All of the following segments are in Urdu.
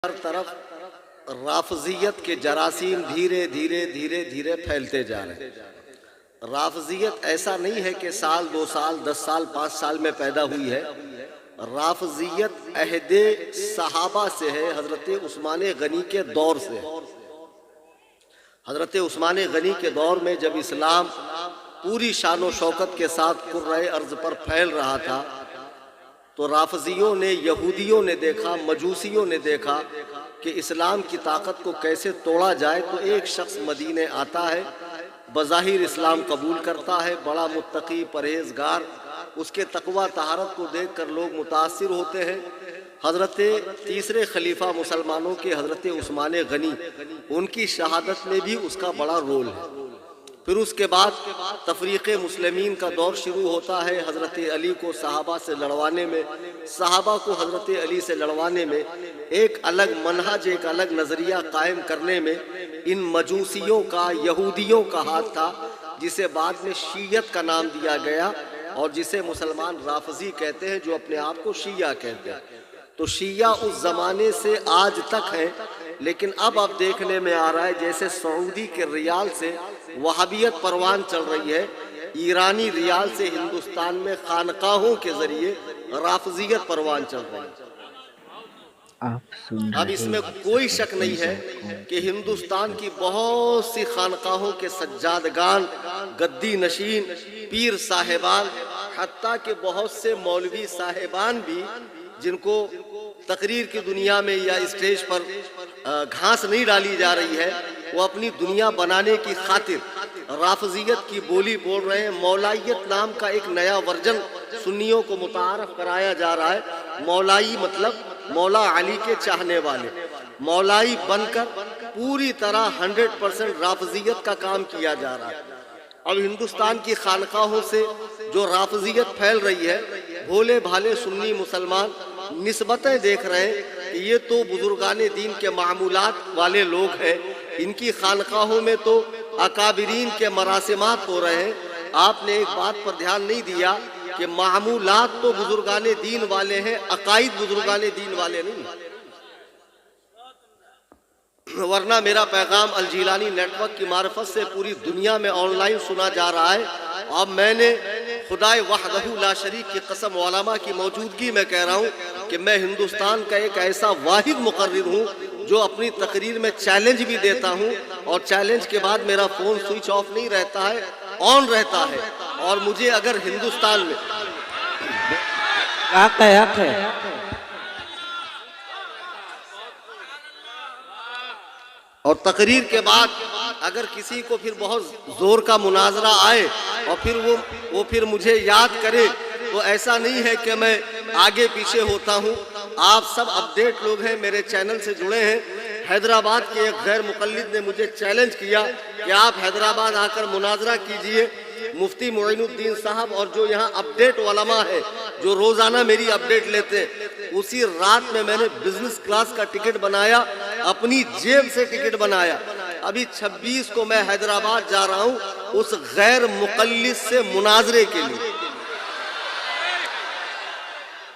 ہر طرف رافضیت کے جراثیم دھیرے دھیرے دھیرے دھیرے پھیلتے جا رہے ہیں۔ رافضیت ایسا نہیں ہے کہ سال 2 سال 10 سال 5 سال میں پیدا ہوئی ہے۔ رافضیت عہد صحابہ سے ہے، حضرت عثمان غنی کے دور سے ہے۔ حضرت عثمان غنی کے دور میں جب اسلام پوری شان و شوکت کے ساتھ کرۂ ارض پر پھیل رہا تھا تو رافضیوں نے، یہودیوں نے دیکھا، مجوسیوں نے دیکھا کہ اسلام کی طاقت کو کیسے توڑا جائے۔ تو ایک شخص مدینے آتا ہے، بظاہر اسلام قبول کرتا ہے، بڑا متقی پرہیزگار، اس کے تقوی طہارت کو دیکھ کر لوگ متاثر ہوتے ہیں۔ حضرت تیسرے خلیفہ مسلمانوں کے حضرت عثمان غنی، ان کی شہادت میں بھی اس کا بڑا رول ہے۔ پھر اس کے بعد تفریق مسلمین کا دور شروع ہوتا ہے، حضرت علی کو صحابہ سے لڑوانے میں، صحابہ کو حضرت علی سے لڑوانے میں، ایک الگ منہج، ایک الگ نظریہ قائم کرنے میں ان مجوسیوں کا، یہودیوں کا ہاتھ تھا، جسے بعد میں شیعت کا نام دیا گیا اور جسے مسلمان رافضی کہتے ہیں، جو اپنے آپ کو شیعہ کہتے ہیں۔ تو شیعہ اس زمانے سے آج تک ہیں، لیکن اب دیکھنے میں آ رہا ہے جیسے سعودی کے ریال سے وہابیت پروان چل رہی ہے، ایرانی ریال سے ہندوستان میں خانقاہوں کے ذریعے رافضیت پروان چل رہی ہے۔ اب اس میں کوئی شک نہیں ہے کہ ہندوستان کی بہت سی خانقاہوں کے سجادگان، گدی نشین، پیر صاحبان، حتیٰ کہ بہت سے مولوی صاحبان بھی، جن کو تقریر کی دنیا میں یا اسٹیج پر گھاس نہیں ڈالی جا رہی ہے، وہ اپنی دنیا بنانے کی خاطر رافضیت کی بولی بول رہے ہیں۔ مولائیت نام کا ایک نیا ورژن سنیوں کو متعارف کرایا جا رہا ہے۔ مولائی مطلب مولا علی کے چاہنے والے، مولائی بن کر پوری طرح 100% رافضیت کا کام کیا جا رہا ہے۔ اب ہندوستان کی خانقاہوں سے جو رافضیت پھیل رہی ہے، بھولے بھالے سنی مسلمان نسبتیں دیکھ رہے ہیں کہ یہ تو بزرگان دین کے معمولات والے لوگ ہیں، ان کی خانقاہوں میں تو اکابرین کے مراسمات ہو رہے ہیں۔ آپ نے ایک بات پر دھیان نہیں دیا کہ معمولات تو بزرگان دین والے ہیں، عقائد بزرگان دین والے نہیں۔ ورنہ میرا پیغام الجیلانی نیٹ ورک کی معرفت سے پوری دنیا میں آن لائن سنا جا رہا ہے۔ اب میں نے خدائے وحدہ لا شریک کی قسم علماء کی موجودگی میں کہہ رہا ہوں کہ میں ہندوستان کا ایک ایسا واحد مقرر ہوں جو اپنی تقریر میں چیلنج بھی دیتا ہوں، اور چیلنج کے بعد میرا فون سوئچ آف نہیں رہتا ہے، آن رہتا ہے۔ اور مجھے اگر ہندوستان میں حق ہے اور تقریر کے بعد اگر کسی کو پھر بہت زور کا مناظرہ آئے اور پھر مجھے یاد کرے، تو ایسا نہیں ہے کہ میں آگے پیچھے ہوتا ہوں۔ آپ سب اپڈیٹ لوگ ہیں، میرے چینل سے جڑے ہیں۔ حیدرآباد کے ایک غیر مقلد نے مجھے چیلنج کیا کہ آپ حیدرآباد آ کر مناظرہ کیجئے۔ مفتی معین الدین صاحب اور جو یہاں اپڈیٹ علماء ہے، جو روزانہ میری اپڈیٹ لیتے ہیں، اسی رات میں نے بزنس کلاس کا ٹکٹ بنایا، اپنی جیب سے ٹکٹ بنایا۔ ابھی 26 کو میں حیدرآباد جا رہا ہوں اس غیر مقلد سے مناظرے کے لیے۔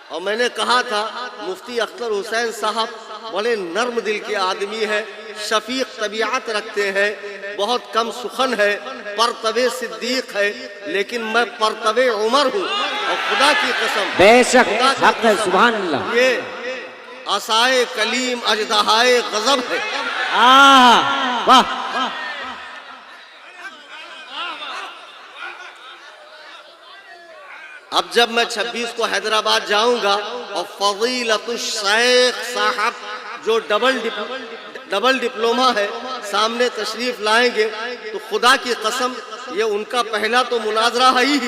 اور میں نے کہا تھا مفتی اختر حسین صاحب بڑے نرم دل کے آدمی ہیں، شفیق طبیعت رکھتے ہیں، بہت کم سخن ہے، پرتو صدیق ہے، لیکن میں پرتو عمر ہوں۔ اور خدا کی قسم، بے شک حق ہے، سبحان اللہ، یہ عصائے کلیم اژدہائے غضب ہے۔ واہ! اب جب میں 26 کو حیدرآباد جاؤں گا اور فضیلت الشیخ صاحب جو ڈبل ڈپلومہ ہے سامنے تشریف لائیں گے، تو خدا کی قسم یہ ان کا پہلا تو مناظرہ ہے ہی،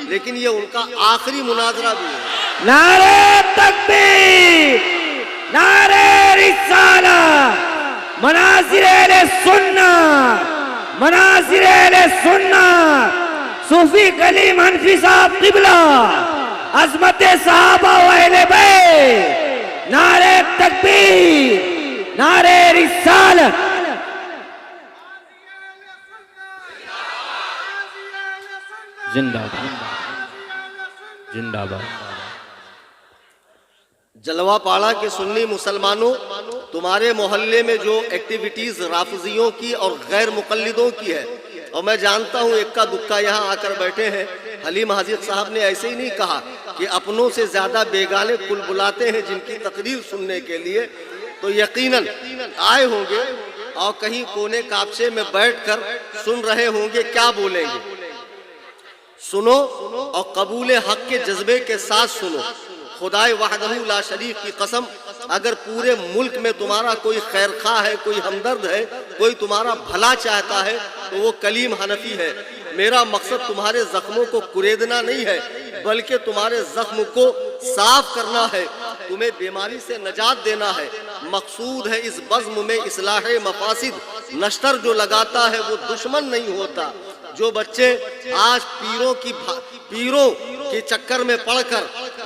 لیکن یہ ان کا آخری مناظرہ بھی ہے۔ نعرہ تکبیر، نعرہ رسالت، مناظر اہل سنت، مناظر اہل سنت، صوفی کلیم حنفی صاحب قبلہ، عظمت صحابہ و اہل بیت، نعرہ تکبیر، نعرہ رسالت۔ زندہ باد، زندہ باد۔ جلوہ پاڑا کے سنی مسلمانوں، تمہارے محلے میں جو ایکٹیویٹیز رافضیوں کی اور غیر مقلدوں کی ہے، اور میں جانتا ہوں اکا دکا یہاں آ کر بیٹھے ہیں، حلیم حاجت صاحب نے ایسے ہی نہیں کہا کہ اپنوں سے زیادہ بیگانے کل بلاتے ہیں جن کی تقریر سننے کے لیے، تو یقیناً آئے ہوں گے اور کہیں کونے کاپچے میں بیٹھ کر سن رہے ہوں گے کیا بولیں گے۔ سنو اور قبول حق کے جذبے کے ساتھ سنو۔ خدائے وحدہ لا شریک کی قسم، اگر پورے ملک میں تمہارا کوئی خیر خواہ ہے، کوئی ہمدرد ہے، کوئی تمہارا بھلا چاہتا ہے تو وہ کلیم حنفی ہے۔ میرا مقصد تمہارے زخموں کو کریدنا نہیں ہے، بلکہ تمہارے زخم کو صاف کرنا ہے، تمہیں بیماری سے نجات دینا ہے۔ مقصود ہے اس بزم میں اصلاح مفاسد، نشتر جو لگاتا ہے وہ دشمن نہیں ہوتا۔ جو بچے آج پیروں کے چکر میں پڑھ کر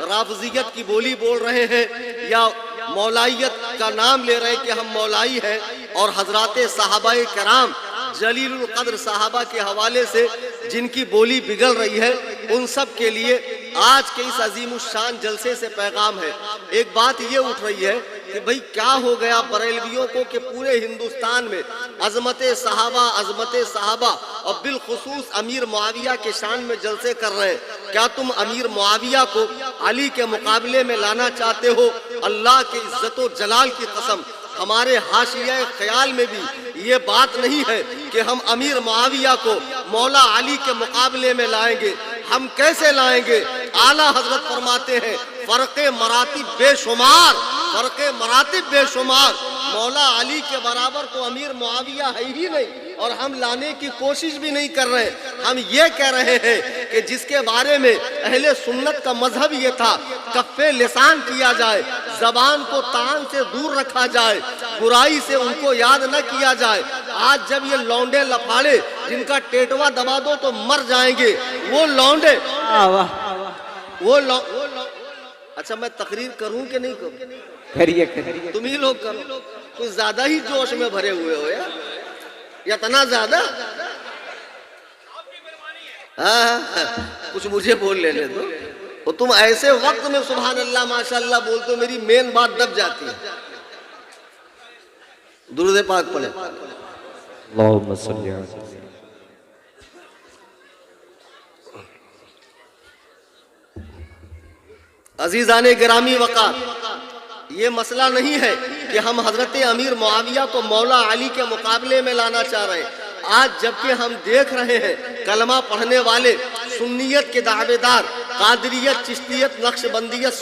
رافضیت کی بولی بول رہے ہیں یا مولائیت کا نام لے رہے ہیں کہ ہم مولائی ہیں، اور حضرات صحابہ کرام جلیل القدر صحابہ کے حوالے سے جن کی بولی بگڑ رہی ہے، ان سب کے لیے آج کے اس عظیم الشان جلسے سے پیغام ہے۔ ایک بات یہ اٹھ رہی ہے کہ بھئی کیا ہو گیا بریلویوں کو کہ پورے ہندوستان میں عظمت صحابہ اور بالخصوص امیر معاویہ کے شان میں جلسے کر رہے ہیں۔ کیا تم امیر معاویہ کو علی کے مقابلے میں لانا چاہتے ہو؟ اللہ کے عزت و جلال کی قسم، ہمارے حاشیہ خیال میں بھی یہ بات نہیں ہے کہ ہم امیر معاویہ کو مولا علی کے مقابلے میں لائیں گے۔ ہم کیسے لائیں گے؟ اعلیٰ حضرت فرماتے ہیں فرق مراتب بے شمار، مولا علی کے برابر تو امیر معاویہ ہے ہی نہیں، اور ہم لانے کی کوشش بھی نہیں کر رہے۔ ہم یہ کہہ رہے ہیں کہ جس کے بارے میں اہل سنت کا مذہب یہ تھا کف لسان کیا جائے، زبان کو طعن سے دور رکھا جائے، برائی سے ان کو یاد نہ کیا جائے۔ آج جب یہ لونڈے لفاڑے جن کا ٹیٹوا دبا دو تو مر جائیں گے، وہ لونڈے اچھا میں تقریر کروں کہ نہیں کروں؟ کریے تم ہی لوگ کرو، کچھ زیادہ ہی جوش میں بھرے ہوئے ہو یار، یا اتنا زیادہ؟ ہاں کچھ مجھے بول لینے دو، اور تم ایسے وقت میں سبحان اللہ ماشاءاللہ بولتے ہو میری مین بات دب جاتی ہے۔ درود پاک پڑھیں۔ اللہم صلی علی عزیزان گرامی وقار، یہ مسئلہ نہیں ہے کہ ہم حضرت امیر معاویہ کو مولا علی کے مقابلے میں لانا چاہ رہے ہیں۔ آج جبکہ ہم دیکھ رہے ہیں کلمہ پڑھنے والے سنیت کے دعوے دار، قادریت، چشتیت، نقشبندیت،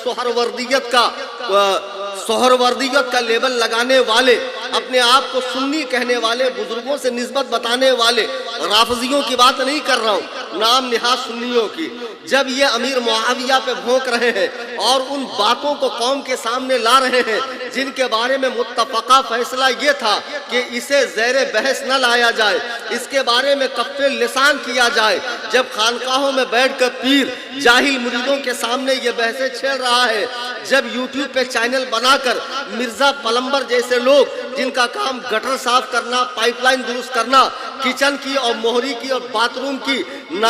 سہروردیت کا لیبل لگانے والے، اپنے آپ کو سنی کہنے والے، بزرگوں سے نسبت بتانے والے، رافضیوں کی بات نہیں کر رہا ہوں، نام نہاد سنیوں کی، جب یہ امیر معاویہ پہ بھونک رہے ہیں اور ان باتوں کو قوم کے سامنے لا رہے ہیں جن کے بارے میں متفقہ فیصلہ یہ تھا کہ اسے زیر بحث نہ لایا جائے، اس کے بارے میں کف لسان کیا جائے، جب خانقاہوں میں بیٹھ کر پیر جاہل مریدوں کے سامنے یہ بحثیں چھیڑ رہا ہے، جب یوٹیوب پہ چینل بنا کر مرزا پلمبر جیسے لوگ جن کا کام گٹر صاف کرنا، پائپ لائن درست کرنا، کچن کی اور موہری کی اور باتھ روم کی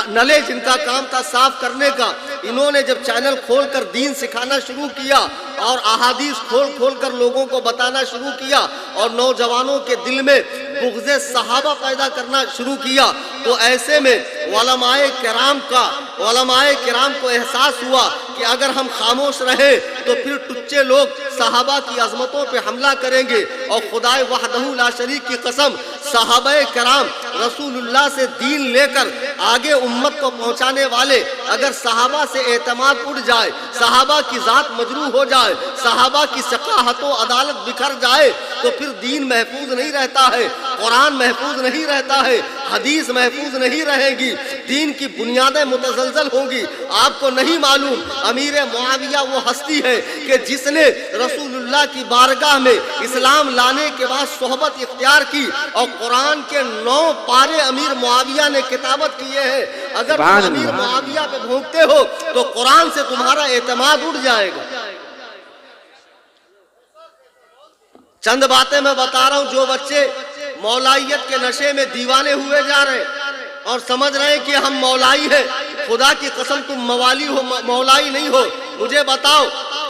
نلے جن کا کام تھا صاف کرنے کا، انہوں نے جب چینل کھول کر دین سکھانا شروع کیا اور احادیث کھول کر لوگوں کو بتانا شروع کیا اور نوجوانوں کے دل میں بغض صحابہ پیدا کرنا شروع کیا، تو ایسے میں علماء کرام کو احساس ہوا کہ اگر ہم خاموش رہے تو پھر ٹچے لوگ صحابہ کی عظمتوں پہ حملہ کریں گے، اور خدائے وحدہ لا شریک کی قسم صحابہ کرام رسول اللہ سے دین لے کر آگے امت کو پہنچانے والے، اگر صحابہ سے اعتماد اٹھ جائے، صحابہ کی ذات مجروح ہو جائے، صحابہ کی ثقافت و عدالت بکھر جائے تو پھر دین محفوظ نہیں رہتا ہے، قرآن محفوظ نہیں رہتا ہے، حدیث محفوظ نہیں رہے گی، دین کی بنیادیں متزلزل ہوں گی۔ آپ کو نہیں معلوم امیر معاویہ وہ ہستی ہے کہ جس نے رسول اللہ کی بارگاہ میں اسلام لانے کے بعد صحبت اختیار کی، اور قرآن کے 9 پارے امیر معاویہ نے کتابت کیے ہیں۔ اگر تم امیر معاویہ پہ بھونکتے ہو تو قرآن سے تمہارا اعتماد اٹھ جائے گا۔ چند باتیں میں بتا رہا ہوں، جو بچے مولائیت کے نشے میں دیوانے ہوئے جا رہے ہیں اور سمجھ رہے ہیں کہ ہم مولائی ہیں، خدا کی قسم تم موالی ہو، مولائی نہیں ہو۔ مجھے بتاؤ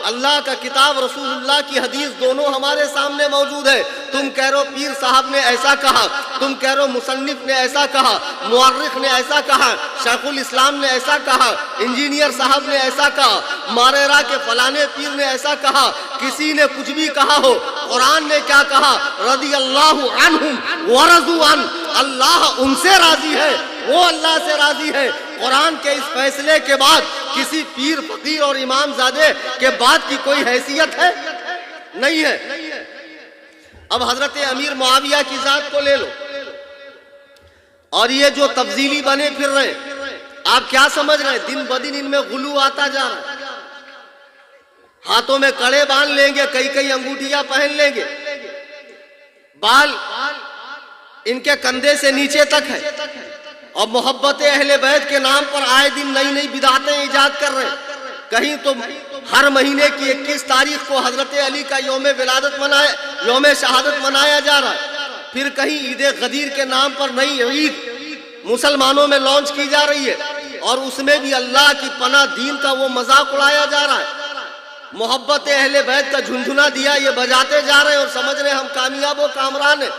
اللہ کا کتاب، رسول اللہ کی حدیث دونوں ہمارے سامنے موجود ہے۔ تم کہہ رہو پیر صاحب نے ایسا کہا، تم کہہ رہو مصنف نے ایسا کہا، مورخ نے ایسا کہا، شیخ الاسلام نے ایسا کہا، انجینئر صاحب نے ایسا کہا، ماریرا کے فلانے پیر نے ایسا کہا، کسی نے کچھ بھی کہا ہو، قرآن نے کیا کہا؟ رضی اللہ عنہم ورضوا عنہ، اللہ ان سے راضی ہے، وہ اللہ سے راضی ہے۔ قرآن کے اس فیصلے کے بعد کسی پیر فقیر اور امام زادے کے بعد کی کوئی حیثیت ہے؟ نہیں ہے۔ اب حضرت امیر معاویہ کی ذات کو لے لو، اور یہ جو تفضیلی بنے پھر رہے ہیں، آپ کیا سمجھ رہے ہیں؟ دن بدن ان میں غلو آتا جا رہا ہے، ہاتھوں میں کڑے باندھ لیں گے، کئی انگوٹھیاں پہن لیں گے، بال ان کے کندھے سے نیچے تک ہے، اور محبت اہل بیت کے نام پر آئے دن نئی بدعتیں ایجاد کر رہے ہیں۔ کہیں تو ہر مہینے کی 21 تاریخ کو حضرت علی کا یوم شہادت منایا جا رہا ہے، پھر کہیں عید غدیر کے نام پر نئی عید مسلمانوں میں لانچ کی جا رہی ہے، اور اس میں بھی اللہ کی پناہ دین کا وہ مذاق اڑایا جا رہا ہے۔ محبت اہل بیت کا جھنجھنا دیا یہ بجاتے جا رہے ہیں اور سمجھ رہے ہیں ہم کامیاب و کامران ہیں،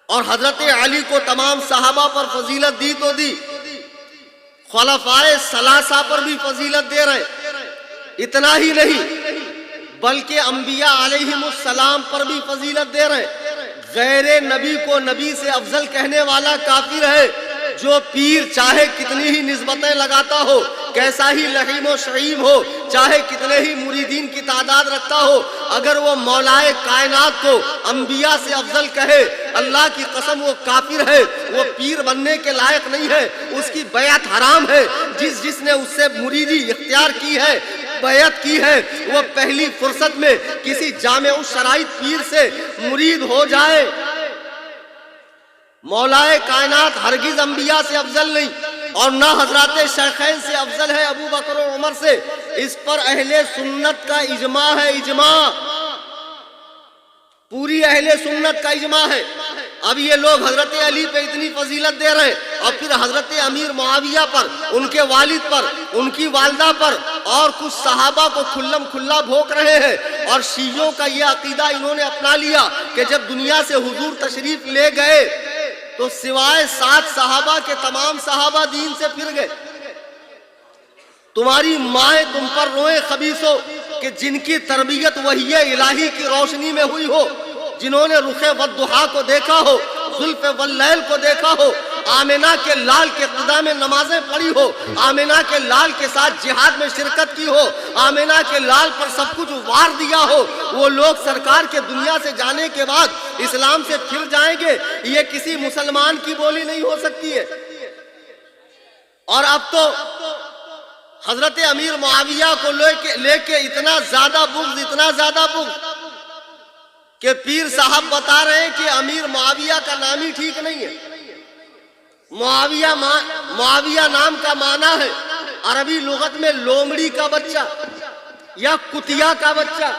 اور حضرت علی کو تمام صحابہ پر فضیلت دی تو دی، خلفائے ثلاثہ پر بھی فضیلت دے رہے، اتنا ہی نہیں بلکہ انبیاء علیہم السلام پر بھی فضیلت دے رہے۔ غیر نبی کو نبی سے افضل کہنے والا کافر ہے۔ جو پیر چاہے کتنی ہی نسبتیں لگاتا ہو، کیسا ہی لحیم و شعیم ہو، چاہے کتنے ہی مریدین کی تعداد رکھتا ہو، اگر وہ مولائے کائنات کو انبیاء سے افضل کہے، اللہ کی قسم وہ کافر ہے، وہ پیر بننے کے لائق نہیں ہے، اس کی بیعت حرام ہے۔ جس نے اس سے مریدی اختیار کی ہے، بیعت کی ہے، وہ پہلی فرصت میں کسی جامع الشرائط پیر سے مرید ہو جائے۔ مولائے کائنات ہرگز انبیاء سے افضل نہیں، اور نہ حضرات شیخین سے افضل ہے ابو بکر و عمر سے۔ اس پر اہل سنت کا اجماع ہے، اجماع، پوری اہل سنت کا اجماع ہے۔ اب یہ لوگ حضرت علی پہ اتنی فضیلت دے رہے ہیں، اور پھر حضرت امیر معاویہ پر، ان کے والد پر، ان کی والدہ پر اور کچھ صحابہ کو کھلم کھلا بھوک رہے ہیں۔ اور شیعوں کا یہ عقیدہ انہوں نے اپنا لیا کہ جب دنیا سے حضور تشریف لے گئے تو سوائے 7 صحابہ کے تمام صحابہ دین سے پھر گئے۔ تمہاری مائیں تم پر روئیں خبیثو کہ جن کی تربیت وحی الہی کی روشنی میں ہوئی ہو، جنہوں نے رخ والضحیٰ کو دیکھا ہو، زلف واللیل کو دیکھا ہو، آمنہ کے لال کے اقتداء میں نمازیں پڑھی ہو، آمنہ کے لال کے ساتھ جہاد میں شرکت کی ہو، آمنہ کے لال پر سب کچھ وار دیا ہو، وہ لوگ سرکار کے دنیا سے جانے کے بعد اسلام سے پھر جائیں گے، یہ کسی مسلمان کی بولی نہیں ہو سکتی ہے۔ اور اب تو حضرت امیر معاویہ کو لے کے اتنا زیادہ بغض کہ پیر صاحب بتا رہے ہیں کہ امیر معاویہ کا نام ہی ٹھیک نہیں ہے۔ معاویہ نام کا معنی ہے عربی لغت میں لومڑی کا بچہ یا کتیا کا بچہ،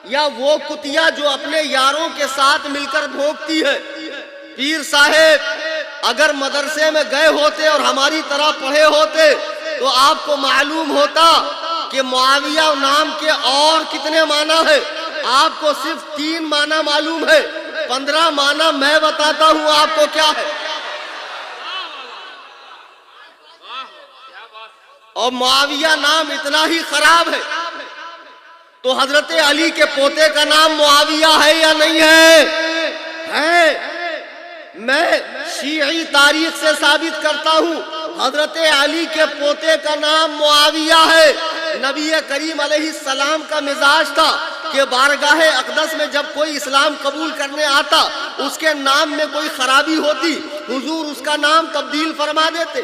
یا وہ کتیا جو اپنے یاروں کے ساتھ مل کر بھونکتی ہے۔ پیر صاحب اگر مدرسے میں گئے ہوتے اور ہماری طرح پڑھے ہوتے تو آپ کو معلوم ہوتا کہ معاویہ نام کے اور کتنے معنی ہے۔ آپ کو صرف 3 معنی معلوم ہے، 15 معنی میں بتاتا ہوں آپ کو کیا ہے۔ اور معاویہ نام اتنا ہی خراب ہے تو حضرت علی کے پوتے کا نام معاویہ ہے یا نہیں ہے؟ میں شیعی تاریخ سے ثابت کرتا ہوں حضرت علی کے پوتے کا نام معاویہ ہے۔ نبی کریم علیہ السلام کا مزاج تھا کہ بارگاہ اقدس میں جب کوئی اسلام قبول کرنے آتا، اس کے نام میں کوئی خرابی ہوتی، حضور اس کا نام تبدیل فرما دیتے۔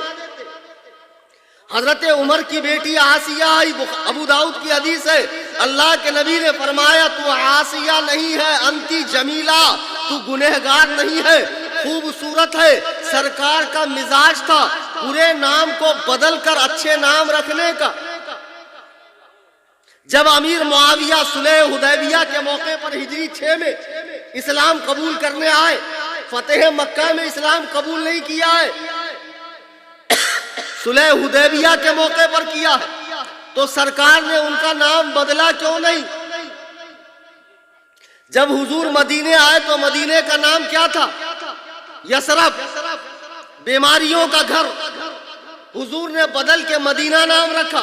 حضرت عمر کی بیٹی آسیہ آئی، ابو داؤد کی حدیث ہے، اللہ کے نبی نے فرمایا تو آسیہ نہیں ہے، انتی جمیلہ، تو گنہگار نہیں ہے، خوبصورت ہے۔ سرکار کا مزاج تھا برے نام کو بدل کر اچھے نام رکھنے کا۔ جب امیر معاویہ صلح حدیبیہ کے موقع پر ہجری 6 میں اسلام قبول کرنے آئے، فتح مکہ میں اسلام قبول نہیں کیا ہے، صلح حدیبیہ کے موقع پر کیا ہے۔ تو سرکار نے ان کا نام بدلا کیوں نہیں؟ جب حضور مدینے آئے تو مدینے کا نام کیا تھا؟ یثرب، بیماریوں کا گھر۔ حضور نے بدل کے مدینہ نام رکھا۔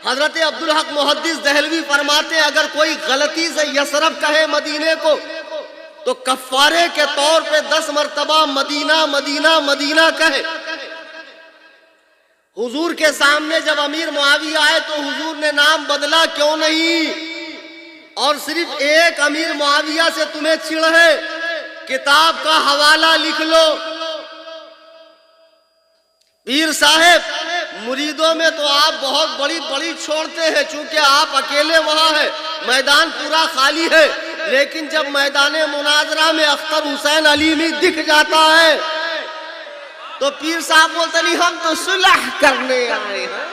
حضرت عبدالحق محدث دہلوی فرماتے ہیں اگر کوئی غلطی سے یثرب کہے مدینے کو تو کفارے کے طور پہ 10 مرتبہ مدینہ مدینہ مدینہ کہے۔ حضور کے سامنے جب امیر معاویہ آئے تو حضور نے نام بدلا کیوں نہیں؟ اور صرف ایک امیر معاویہ سے تمہیں چڑ ہے، کتاب کا حوالہ لکھ لو۔ پیر صاحب مریدوں میں تو آپ بہت بڑی بڑی چھوڑتے ہیں، چونکہ آپ اکیلے وہاں ہیں، میدان پورا خالی ہے، لیکن جب میدان مناظرہ میں اختر حسین علیمی دکھ جاتا ہے تو پیر صاحب بولتے نہیں ہم تو صلح کرنے آئے ہیں۔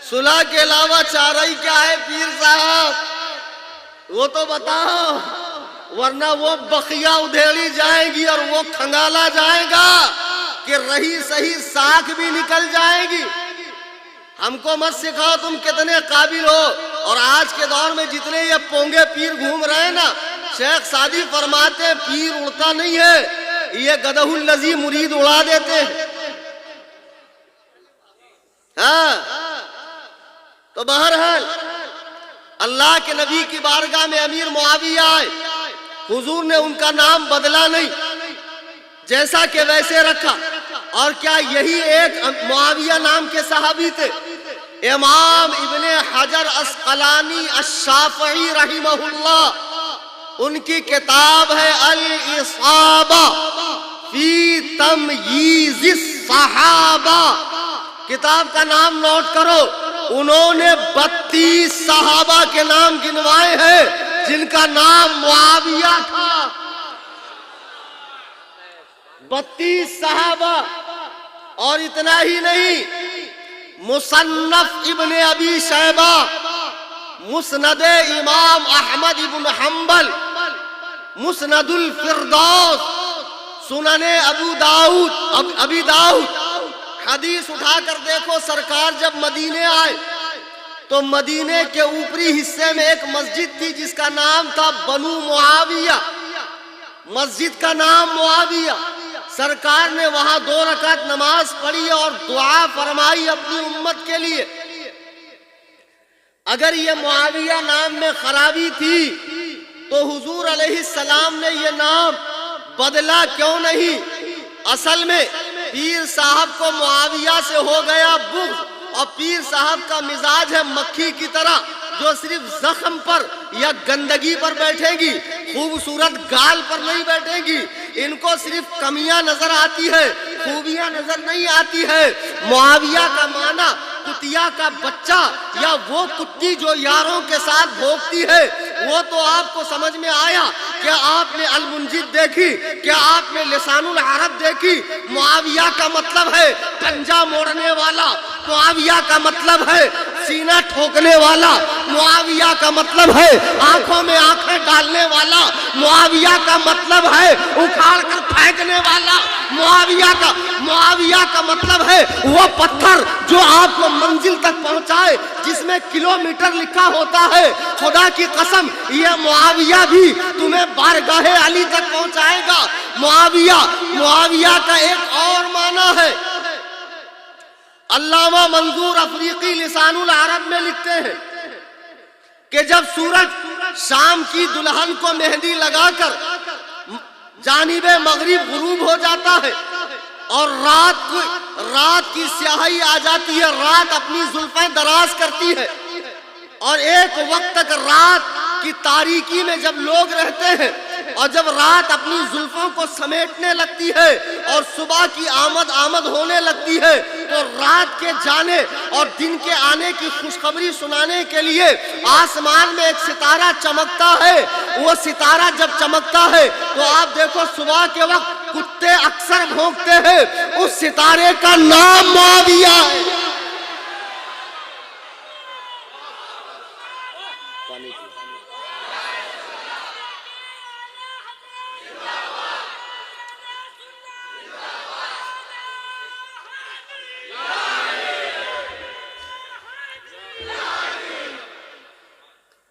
صلح کے علاوہ چارہ کیا ہے پیر صاحب؟ وہ تو بتاؤ، ورنہ وہ بخیا ادھیڑی جائیں گی اور وہ کھنگالا جائے گا کہ رہی صحیح ساکھ بھی نکل جائے گی۔ ہم کو مت سکھاؤ تم کتنے قابل ہو۔ اور آج کے دور میں جتنے یہ پونگے پیر گھوم رہے ہیں نا، شیخ سعدی فرماتے ہیں پیر اڑتا نہیں ہے، یہ گدہ الذی مرید اڑا دیتے ہیں۔ ہاں تو بہرحال اللہ کے نبی کی بارگاہ میں امیر معاویہ آئے، حضور نے ان کا نام بدلا نہیں، جیسا کہ ویسے رکھا۔ اور کیا یہی ایک معاویہ نام کے صحابی تھے؟ امام ابن حجر اسقلانی الشافعی رحمہ اللہ، ان کی کتاب ہے الاصابہ فی تمییز الصحابہ، کتاب کا نام نوٹ کرو۔ انہوں نے 32 صحابہ کے نام گنوائے ہیں جن کا نام معاویہ تھا۔ 32 صحابہ، اور اتنا ہی نہیں، مصنف ابن ابی شیبہ، مسند امام احمد ابن حنبل، مسند الفردوس، سنن ابی داؤد، حدیث اٹھا کر دیکھو۔ سرکار جب مدینے آئے تو مدینے کے اوپری حصے میں ایک مسجد تھی جس کا نام تھا بنو معاویہ، مسجد کا نام معاویہ۔ سرکار نے وہاں 2 رکعت نماز پڑھی اور دعا فرمائی اپنی امت کے لیے۔ اگر یہ معاویہ نام میں خرابی تھی تو حضور علیہ السلام نے یہ نام بدلا کیوں نہیں؟ اصل میں پیر صاحب کو معاویہ سے ہو گیا بغض، اور پیر صاحب کا مزاج ہے مکھی کی طرح جو صرف زخم پر یا گندگی پر بیٹھے گی، خوبصورت گال پر نہیں بیٹھے گی۔ ان کو صرف کمیاں نظر آتی ہے، خوبیاں نظر نہیں آتی ہے۔ معاویہ کا معنی کتیا کا بچہ یا وہ کتی جو یاروں کے ساتھ بھوکتی ہے، وہ تو آپ کو سمجھ میں آیا۔ کیا آپ نے المنجد دیکھی؟ کیا آپ نے لسان العرب دیکھی؟ معاویہ کا مطلب ہے پنجہ موڑنے والا، معاویہ کا مطلب ہے سینہ ٹھوکنے والا، معاویہ کا مطلب ہے آنکھوں میں آنکھیں ڈالنے والا، معاویہ کا مطلب ہے اکھاڑ کر پھینکنے والا، معاویہ کا مطلب ہے وہ پتھر جو آپ کو منزل تک پہنچائے جس میں کلومیٹر لکھا ہوتا ہے۔ خدا کی قسم یہ معاویہ بھی تمہیں بارگاہ علی تک پہنچائے گا۔ معاویہ کا ایک اور معنی ہے، علامہ منظور افریقی لسان العرب میں لکھتے ہیں کہ جب سورج شام کی دلہن کو مہندی لگا کر جانب مغرب غروب ہو جاتا ہے اور رات کی سیاہی آ جاتی ہے، رات اپنی زلفیں دراز کرتی ہے، اور ایک وقت تک رات کی تاریکی میں جب لوگ رہتے ہیں اور جب رات اپنی زلفوں کو سمیٹنے لگتی ہے اور صبح کی آمد ہونے لگتی ہے تو رات کے جانے اور دن کے آنے کی خوشخبری سنانے کے لیے آسمان میں ایک ستارہ چمکتا ہے۔ وہ ستارہ جب چمکتا ہے تو آپ دیکھو صبح کے وقت کتے اکثر بھونکتے ہیں، اس ستارے کا نام معاویہ ہے۔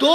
2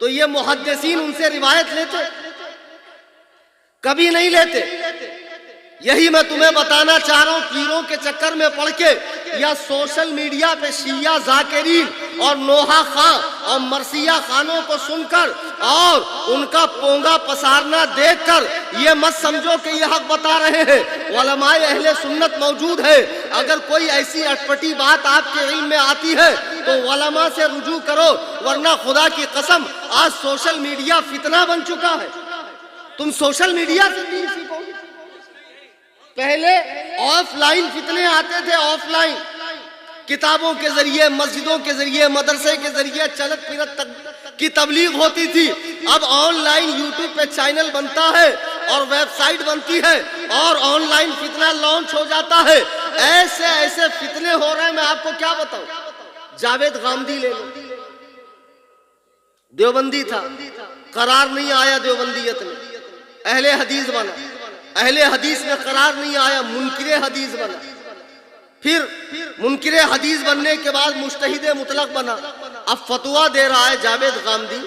تو یہ محدثین ان سے روایت لیتے؟ کبھی نہیں لیتے۔ یہی میں تمہیں بتانا چاہ رہا ہوں، پیروں کے چکر میں پڑھ کے یا سوشل میڈیا پہ شیعہ ذاکرین اور نوحہ خان اور مرثیہ خانوں کو سن کر اور ان کا پونگا پسارنا دیکھ کر یہ مت سمجھو کہ یہ حق بتا رہے ہیں۔ علماء اہل سنت موجود ہے، اگر کوئی ایسی اٹپٹی بات آپ کے علم میں آتی ہے تو علماء سے رجوع کرو، ورنہ خدا کی قسم آج سوشل میڈیا فتنہ بن چکا ہے۔ تم سوشل میڈیا سے دین سیکھو گے۔ پہلے آف لائن فتنے آتے تھے، آف لائن کتابوں کے ذریعے، مسجدوں کے ذریعے، مدرسے کے ذریعے چلت پھرت کی تبلیغ ہوتی تھی۔ اب آن لائن یوٹیوب پہ چینل بنتا ہے اور ویب سائٹ بنتی ہے اور آن لائن فتنہ لانچ ہو جاتا ہے۔ ایسے ایسے فتنے ہو رہے ہیں، میں آپ کو کیا بتاؤں۔ جاوید غامدی لے لو، دیوبندی تھا، قرار نہیں آیا دیوبندیت میں، اہل حدیث بنا، اہل حدیث میں قرار نہیں آیا، منکر حدیث بنا، پھر منکر حدیث بننے کے بعد مجتہد مطلق بنا۔ اب فتویٰ دے رہا ہے جاوید غامدی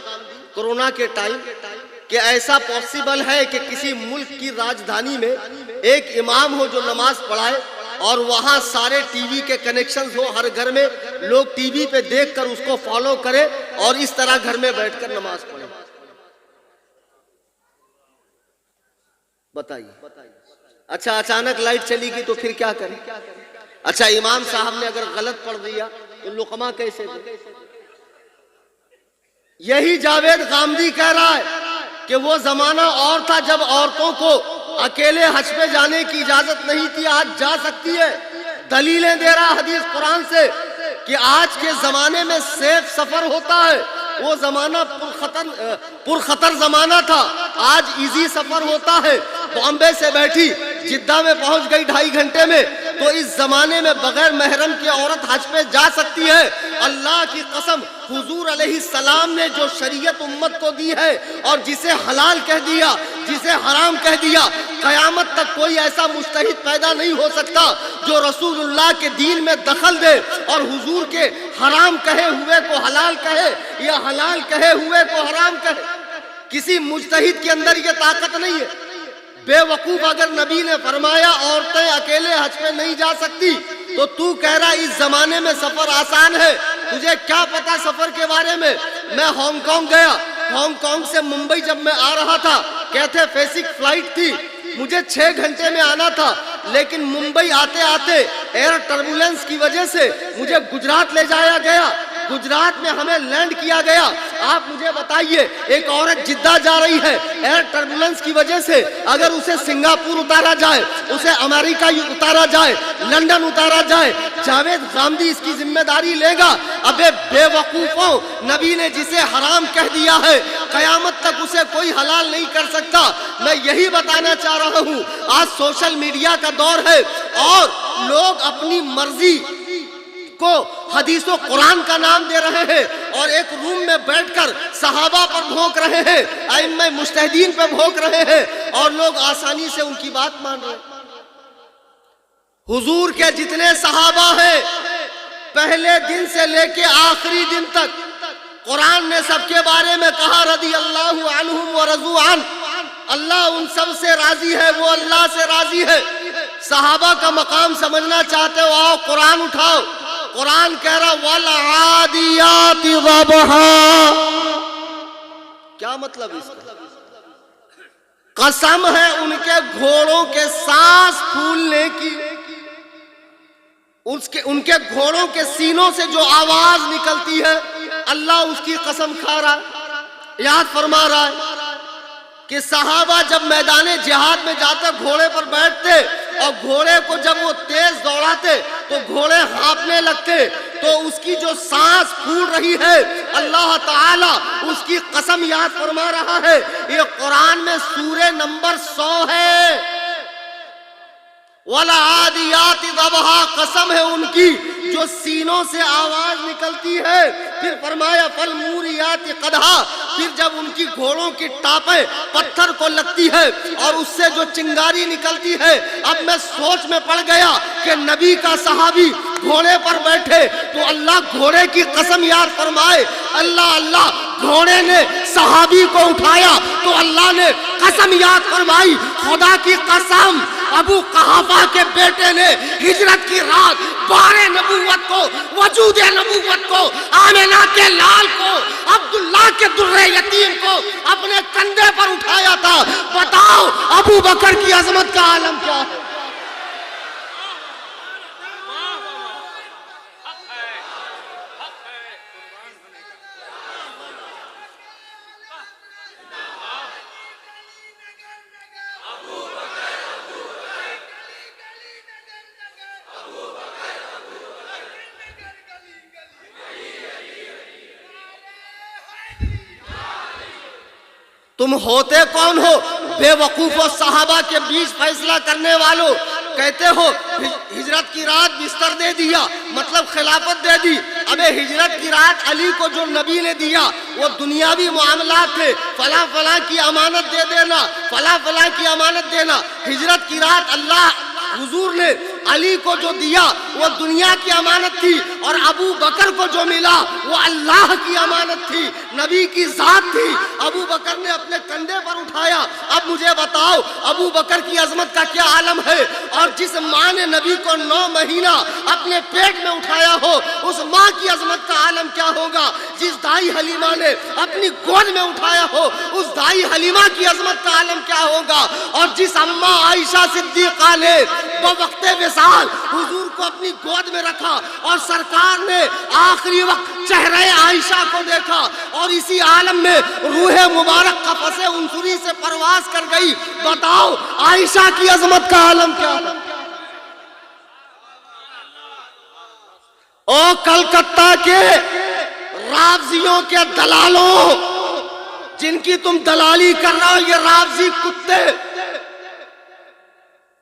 کورونا کے ٹائم کہ ایسا پاسبل ہے کہ کسی ملک کی راجدھانی میں ایک امام ہو جو نماز پڑھائے اور وہاں سارے ٹی وی کے کنیکشنز ہو، ہر گھر میں لوگ ٹی وی پہ دیکھ کر اس کو فالو کرے اور اس طرح گھر میں بیٹھ کر نماز پڑھے۔ بتائیے، اچھا اچانک لائٹ چلی گئی تو پھر کیا کریں؟ اچھا امام صاحب نے اگر غلط پڑھ دیا تو لقمہ کیسے دے؟ یہی جاوید غامدی کہہ رہا ہے کہ وہ زمانہ اور تھا جب عورتوں کو اکیلے حج پہ جانے کی اجازت نہیں تھی، آج جا سکتی ہے۔ دلیلیں دے رہا حدیث قرآن سے کہ آج کے زمانے میں سیف سفر ہوتا ہے، وہ زمانہ پرخطر زمانہ تھا، آج ایزی سفر ہوتا ہے۔ بامبے سے بیٹھی جدہ میں پہنچ گئی 2.5 گھنٹے میں، تو اس زمانے میں بغیر محرم کی عورت حج پہ جا سکتی ہے۔ اللہ کی قسم حضور علیہ السلام نے جو شریعت امت کو دی ہے اور جسے حلال کہہ دیا، جسے حرام کہہ دیا، قیامت تک کوئی ایسا مجتہد پیدا نہیں ہو سکتا جو رسول اللہ کے دین میں دخل دے اور حضور کے حرام کہے ہوئے کو حلال کہے یا حلال کہے ہوئے کو حرام کہے۔ کسی مجتہد کے اندر یہ طاقت نہیں ہے۔ بے وقوف اگر نبی نے فرمایا عورتیں اکیلے حج پہ نہیں جا سکتی تو کہہ رہا اس زمانے میں سفر آسان ہے۔ تجھے کیا پتا سفر کے بارے میں؟ میں ہانگ کانگ گیا، ہانگ کانگ سے ممبئی جب میں آ رہا تھا، کہتے بیسک فلائٹ تھی، مجھے 6 گھنٹے میں آنا تھا، لیکن ممبئی آتے آتے ایئر ٹربولنس کی وجہ سے مجھے گجرات لے جایا گیا، گجرات میں ہمیں لینڈ کیا گیا۔ آپ مجھے بتائیے ایک عورت جدہ جا رہی ہے، ایئر ٹربولنس کی وجہ سے اگر اسے سنگاپور اتارا جائے، اسے امریکہ اتارا جائے، لندن اتارا جائے، جاوید غامدی اس کی ذمہ داری لے گا؟ ابے بے وقوفوں، نبی نے جسے حرام کہہ دیا ہے قیامت تک اسے کوئی حلال نہیں کر سکتا۔ میں یہی بتانا چاہ رہا ہوں، آج سوشل میڈیا کا دور ہے اور لوگ اپنی مرضی کو حدیث و قرآن کا نام دے رہے ہیں اور ایک روم میں بیٹھ کر صحابہ پر بھونک رہے ہیں، ائمہ مجتہدین پہ بھونک رہے ہیں اور لوگ آسانی سے ان کی بات مان رہے ہیں۔ حضور کے جتنے صحابہ ہیں پہلے دن سے لے کے آخری دن تک قرآن نے سب کے بارے میں کہا رضی اللہ عنہم ورضوا عنہ، اللہ ان سب سے راضی ہے، وہ اللہ سے راضی ہے۔ صحابہ کا مقام سمجھنا چاہتے ہو، آؤ قرآن اٹھاؤ۔ قرآن کہہ رہا والعادیات ضبحا، کیا مطلب اس کا؟ قسم ہے ان کے گھوڑوں کے سانس پھولنے کی، ان کے گھوڑوں کے سینوں سے جو آواز نکلتی ہے، اللہ اس کی قسم کھا رہا ہے، یاد فرما رہا ہے کہ صحابہ جب میدان جہاد میں جاتے گھوڑے پر بیٹھتے اور گھوڑے کو جب وہ تیز دوڑاتے تو گھوڑے ہانپنے لگتے، تو اس کی جو سانس پھول رہی ہے اللہ تعالیٰ اس کی قسم یاد فرما رہا ہے۔ یہ قرآن میں سورہ نمبر 100 ہے، وَالْعَادِيَاتِ ضَبْحًا، قسم ہے ان کی جو سینوں سے آواز نکلتی ہے۔ پھر فرمایا فَالْمُورِيَاتِ قَدْحًا، پھر جب ان کی گھوڑوں کی ٹاپیں پتھر کو لگتی ہے اور اس سے جو چنگاری نکلتی ہے، اب میں سوچ میں پڑ گیا کہ نبی کا صحابی گھوڑے پر بیٹھے تو اللہ گھوڑے کی قسم یاد فرمائے، اللہ گھوڑے نے صحابی کو اٹھایا تو اللہ نے قسم یاد فرمائی، خدا کی قسم ابو قحافہ کے بیٹے نے ہجرت کی رات بار نبوت کو، وجود نبوت کو، آمنہ کے لال کو، عبداللہ کے در یتیم کو اپنے کندھے پر اٹھایا تھا۔ بتاؤ ابو بکر کی عظمت کا عالم کیا ہے؟ تم ہوتے کون ہو؟ بے وقوف و صحابہ کے بیچ فیصلہ کرنے والوں۔ کہتے ہو ہجرت کی رات بستر دے دیا، مطلب خلافت دے دی۔ ابے ہجرت کی رات علی کو جو نبی نے دیا وہ دنیاوی معاملات تھے، فلاں فلاں کی امانت دے دینا، فلاں فلاں کی امانت دینا۔ ہجرت کی رات اللہ حضور نے علی کو جو دیا وہ دنیا کی امانت تھی، اور ابو بکر کو جو ملا وہ اللہ کی امانت تھی، نبی کی ذات تھی۔ ابو بکر نے اپنے کندھے پر اٹھایا۔ اب مجھے بتاؤ ابو بکر کی عظمت کا کیا عالم ہے؟ اور جس ماں نے نبی کو 9 مہینہ اپنے پیٹ میں اٹھایا ہو اس ماں کی عظمت کا عالم کیا ہوگا؟ جس دائی حلیمہ نے اپنی گود میں اٹھایا ہو اس دائی حلیمہ کی عظمت کا عالم کیا ہوگا؟ اور جس اماں عائشہ صدیقہ نے بوقت وصال حضور کو اپنی گود میں رکھا اور سرکار نے آخری وقت چہرہ عائشہ کو دیکھا اور اسی عالم میں روح مبارک قفس عنصری سے پرواز کر گئی، بتاؤ عائشہ کی عظمت کا عالم کیا ہے؟ او کلکتہ کے رافضیوں کے دلالوں، جن کی تم دلالی کر رہے ہو، یہ رافضی کتے۔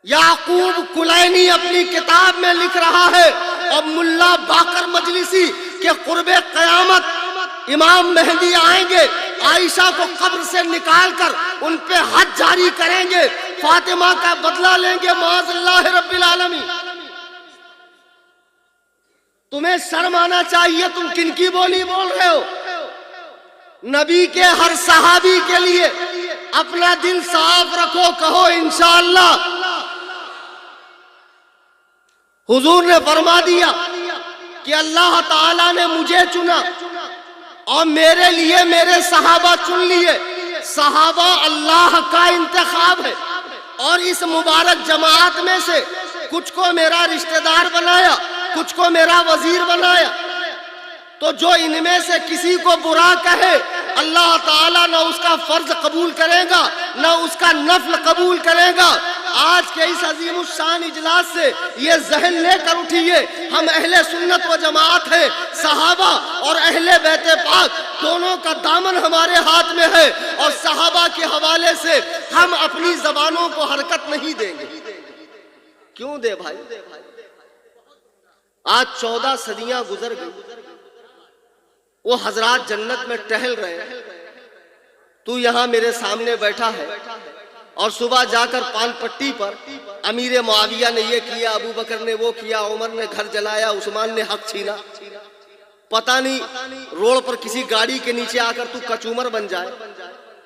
یعقوب کلینی اپنی کتاب میں لکھ رہا ہے، اور ملا باقر مجلسی کے قرب قیامت امام مہدی آئیں گے، عائشہ کو قبر سے نکال کر ان پہ حد جاری کریں گے، فاطمہ کا بدلہ لیں گے، معاذ اللہ رب العالمین۔ تمہیں شرم آنا چاہیے، تم کن کی بولی بول رہے ہو؟ نبی کے ہر صحابی کے لیے اپنا دل صاف رکھو، کہو انشاءاللہ۔ حضور نے فرما دیا کہ اللہ تعالیٰ نے مجھے چنا اور میرے لیے میرے صحابہ چن لیے۔ صحابہ اللہ کا انتخاب ہے، اور اس مبارک جماعت میں سے کچھ کو میرا رشتہ دار بنایا، کچھ کو میرا وزیر بنایا۔ تو جو ان میں سے کسی کو برا کہے اللہ تعالیٰ نہ اس کا فرض قبول کرے گا نہ اس کا نفل قبول کرے گا۔ آج کے اس عظیم الشان اجلاس سے یہ ذہن لے کر اٹھیے، ہم اہل سنت و جماعت ہیں، صحابہ اور اہل بیت پاک دونوں کا دامن ہمارے ہاتھ میں ہے، اور صحابہ کے حوالے سے ہم اپنی زبانوں کو حرکت نہیں دیں گے۔ کیوں دے بھائی؟ آج 14 صدیاں گزر گئی، وہ حضرات جنت میں ٹہل رہے ہیں، تو یہاں میرے سامنے بیٹھا ہے، اور صبح جا کر پان پٹی پر امیر معاویہ نے یہ کیا، ابو بکر نے وہ کیا، عمر نے گھر جلایا، عثمان نے حق چھینا۔ پتہ نہیں روڈ پر کسی گاڑی کے نیچے آ کر تو کچومر بن جائے،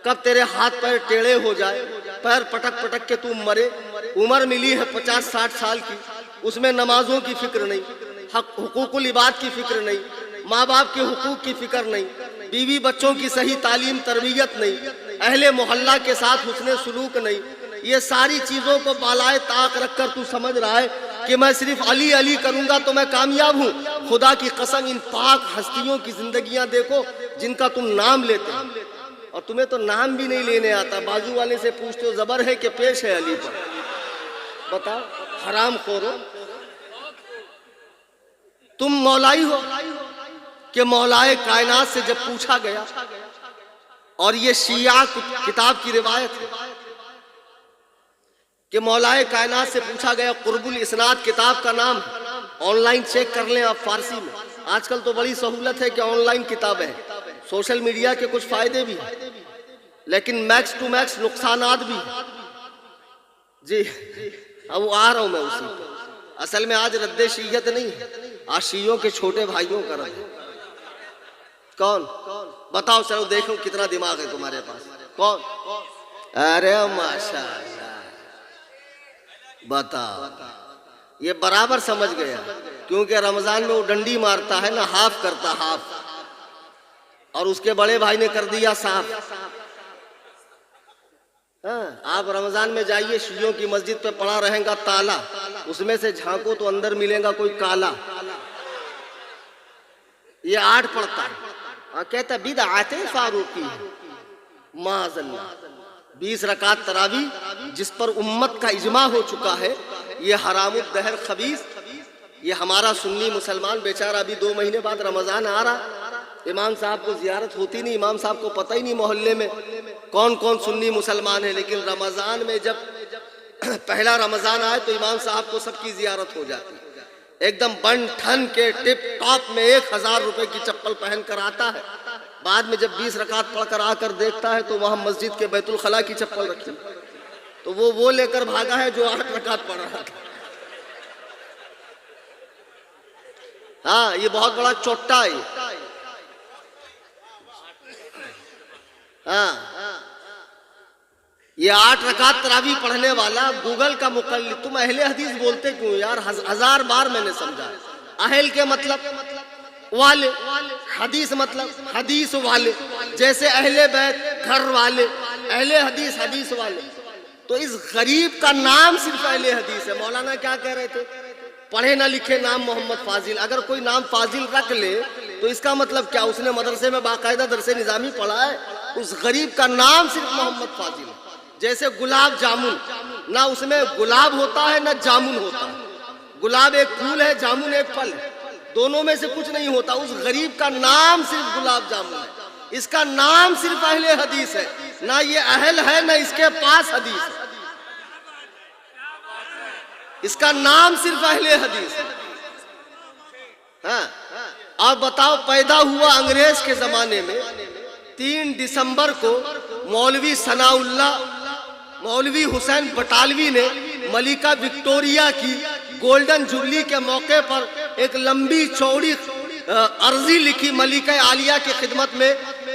کب تیرے ہاتھ پیر ٹیڑے ہو جائے، پیر پٹک پٹک کے تو مرے۔ عمر ملی ہے 50-60 سال کی، اس میں نمازوں کی فکر نہیں، حقوق العباد کی فکر نہیں، ماں باپ کے حقوق کی فکر نہیں، بیوی بچوں کی صحیح تعلیم تربیت نہیں، اہل محلہ کے ساتھ حسن سلوک نہیں۔ یہ ساری چیزوں کو بالائے طاق رکھ کر تو سمجھ رہا ہے کہ میں صرف علی علی کروں گا تو میں کامیاب ہوں۔ خدا کی قسم ان پاک ہستیوں کی زندگیاں دیکھو جن کا تم نام لیتے ہو، اور تمہیں تو نام بھی نہیں لینے آتا۔ بازو والے سے پوچھتے ہو زبر ہے کہ پیش ہے علی پر؟ بتاؤ حرام خورو، تم مولائی ہو کہ مولائے کائنات سے جب پوچھا گیا، اور یہ شیعہ کتاب کی روایت ہے کہ مولائے کائنات سے پوچھا گیا قرب الاسناد کتاب کا نام، آن لائن چیک کر لیں آپ فارسی میں، آج کل تو بڑی سہولت ہے کہ آن لائن کتابیں ہیں، سوشل میڈیا کے کچھ فائدے بھی لیکن میکس ٹو میکس نقصانات بھی۔ جی اب وہ آ رہا ہوں میں اسی پہ، اصل میں آج رد شیعت نہیں، آج شیعوں کے چھوٹے بھائیوں کا رد۔ کون؟ بتاؤ چلو دیکھو کتنا دماغ ہے تمہارے پاس، کون؟ ارے ماشاءاللہ، بتاؤ، یہ برابر سمجھ گیا، کیونکہ رمضان میں وہ ڈنڈی مارتا ہے نا، ہاف کرتا ہاف، اور اس کے بڑے بھائی نے کر دیا صاف۔ آپ رمضان میں جائیے شیعوں کی مسجد پہ پڑا رہیں گا تالا، اس میں سے جھانکو تو اندر ملے گا کوئی کالا۔ یہ 8 پڑھتا ہے، کہتا بدعت فاروقی، معاذ اللہ، 20 رکعت تراویح جس پر امت کا اجماع ہو چکا ہے، یہ حرام الدہر خبیث۔ یہ ہمارا سنی مسلمان بیچارہ ابھی 2 مہینے بعد رمضان آ رہا، امام صاحب کو زیارت ہوتی نہیں، امام صاحب کو پتہ ہی نہیں محلے میں کون کون سنی مسلمان ہے، لیکن رمضان میں جب پہلا رمضان آئے تو امام صاحب کو سب کی زیارت ہو جاتی، ایک دم بن ٹھن کے ٹپ ٹاپ میں 1000 روپے کی چپل پہن کر آتا ہے، بعد میں جب 20 رکعت پڑھ کر آ کر دیکھتا ہے تو وہاں مسجد کے بیت الخلاء کی چپل رکھی، تو وہ لے کر بھاگا ہے جو 8 رکعت پڑھ رہا تھا۔ ہاں یہ بہت بڑا چوٹا ہے۔ ہاں یہ 8 رکعت تراویح پڑھنے والا گوگل کا مقلد، تم اہل حدیث بولتے کیوں یار؟ 1000 بار میں نے سمجھا، اہل کے مطلب والے، حدیث مطلب حدیث والے، جیسے اہل بیت گھر والے، اہل حدیث حدیث والے۔ تو اس غریب کا نام صرف اہل حدیث ہے۔ مولانا کیا کہہ رہے تھے؟ پڑھے نہ لکھے نام محمد فاضل، اگر کوئی نام فاضل رکھ لے تو اس کا مطلب کیا؟ اس نے مدرسے میں باقاعدہ درس نظامی پڑھا ہے؟ اس غریب کا نام صرف محمد فاضل ہے۔ جیسے گلاب جامن، نہ اس میں گلاب ہوتا ہے نہ جامن ہوتا ہے، گلاب ایک پھول ہے، جامن ایک پھل ہے، دونوں میں سے کچھ نہیں ہوتا۔ اس غریب کا نام صرف گلاب جامن ہے، اس کا نام صرف اہل حدیث ہے، نہ یہ اہل ہے نہ اس کے پاس حدیث ہے، اس کا نام صرف اہل حدیث ہے۔ ہاں آپ بتاؤ، پیدا ہوا انگریز کے زمانے میں 3 دسمبر کو مولوی ثناء اللہ، مولوی حسین بٹالوی نے ملکہ وکٹوریہ کی گولڈن جوبلی کے موقع پر ایک لمبی چوڑی عرضی لکھی ملکہ عالیہ کی خدمت میں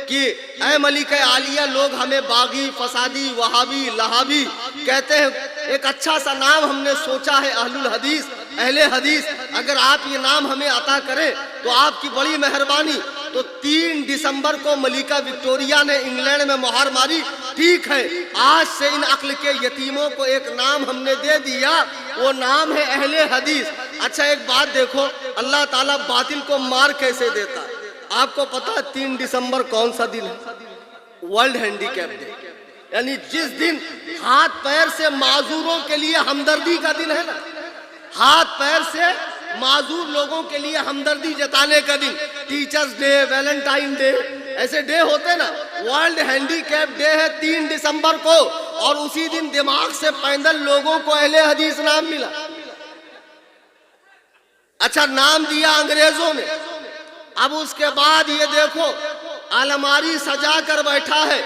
کہ اے ملکہ عالیہ، لوگ ہمیں باغی، فسادی، وہابی، لہابی کہتے ہیں، ایک اچھا سا نام ہم نے سوچا ہے اہل الحدیث، اہل حدیث، اگر آپ یہ نام ہمیں عطا کریں تو آپ کی بڑی مہربانی۔ تو 3 دسمبر کو ملکہ وکٹوریہ نے انگلینڈ میں مہر ماری، ٹھیک ہے آج سے ان عقل کے یتیموں کو ایک نام ہم نے دے دیا، وہ نام ہے اہل حدیث۔ اچھا ایک بات دیکھو، اللہ تعالیٰ باطل کو مار کیسے دیتا؟ آپ کو پتا 3 دسمبر کون سا دن ہے؟ ورلڈ ہینڈی کیپ ڈے، یعنی جس دن ہاتھ پیر سے معذوروں کے لیے ہمدردی کا دن ہے نا، ہاتھ پیر سے معذور لوگوں کے لیے ہمدردی جتانے کا دن، ٹیچرز ڈے، ویلنٹائن ڈے، ایسے ڈے ہوتے نا، ورلڈ ہینڈی کیپ ڈے ہے 3 دسمبر کو، اور اسی دن دماغ سے پیندل لوگوں کو اہل حدیث نام ملا۔ اچھا نام دیا انگریزوں نے، اب اس کے بعد یہ دیکھو الماری سجا کر بیٹھا ہے،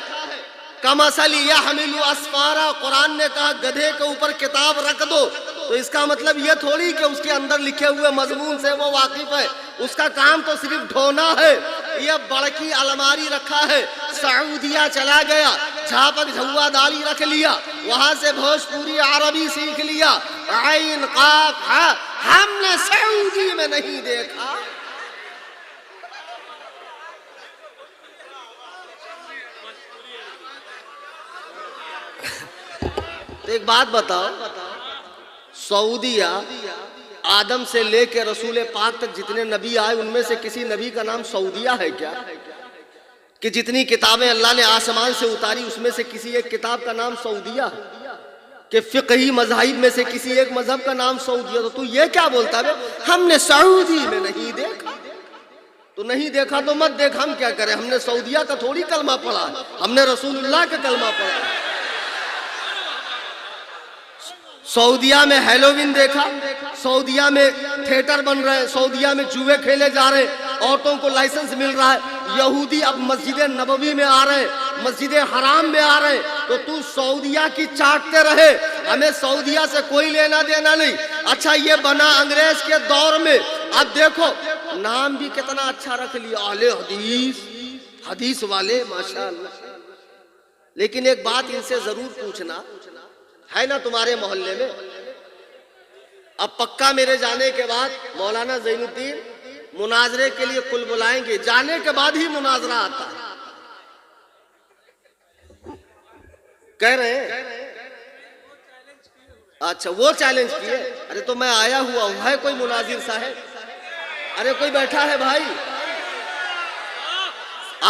کمثل یحمل اسفارا، قرآن نے کہا گدھے کے اوپر کتاب رکھ دو، تو اس کا مطلب یہ تھوڑی کہ اس کے اندر لکھے ہوئے مضمون سے وہ واقف ہے، اس کا کام تو صرف ڈھونا ہے۔ یہ بڑکی الماری رکھا ہے، سعودیہ چلا گیا، جھاپک جھوا دالی رکھ لیا، وہاں سے بھوجپوری عربی سیکھ لیا، عین قاف ہا، ہم نے سعودی میں نہیں دیکھا۔ ایک بات بتاؤ، سعودیہ آدم سے لے کے رسول پاک تک جتنے نبی آئے ان میں سے کسی نبی کا نام سعودیہ ہے کیا؟ کہ جتنی کتابیں اللہ نے آسمان سے اتاری اس میں سے کسی ایک کتاب کا نام سعودیہ ہے؟ کہ فقہی مذاہب میں سے کسی ایک مذہب کا نام سعودیہ؟ تو یہ کیا بولتا ہے ہم نے سعودی میں نہیں دیکھا؟ تو نہیں دیکھا تو مت دیکھ، ہم کیا کریں؟ ہم نے سعودیہ کا تھوڑی کلمہ پڑھا ہے، ہم نے رسول اللہ کا کلمہ پڑھا ہے۔ سعودیہ میں ہیلووین دیکھا، سعودیہ میں تھیٹر بن رہے ہیں، سعودیہ میں جوئے کھیلے جا رہے ہیں، عورتوں کو لائسنس مل رہا ہے، یہودی اب مسجد نبوی میں آ رہے ہیں، مسجد حرام میں آ رہے ہیں، تو سعودیہ کی چاٹتے رہے، ہمیں سعودیہ سے کوئی لینا دینا نہیں۔ اچھا یہ بنا انگریز کے دور میں، اب دیکھو نام بھی کتنا اچھا رکھ لیا، اہل حدیث، حدیث والے، ماشاءاللہ۔ لیکن ایک بات ان سے ضرور پوچھنا ہے نا تمہارے محلے میں، اب پکا میرے جانے کے بعد مولانا زین الدین مناظرے کے لیے کل بلائیں گے، جانے کے بعد ہی مناظرہ آتا ہے، کہہ رہے ہیں۔ اچھا وہ چیلنج کیے، ارے تو میں آیا ہوا ہوں، ہے کوئی مناظر صاحب؟ ارے کوئی بیٹھا ہے بھائی؟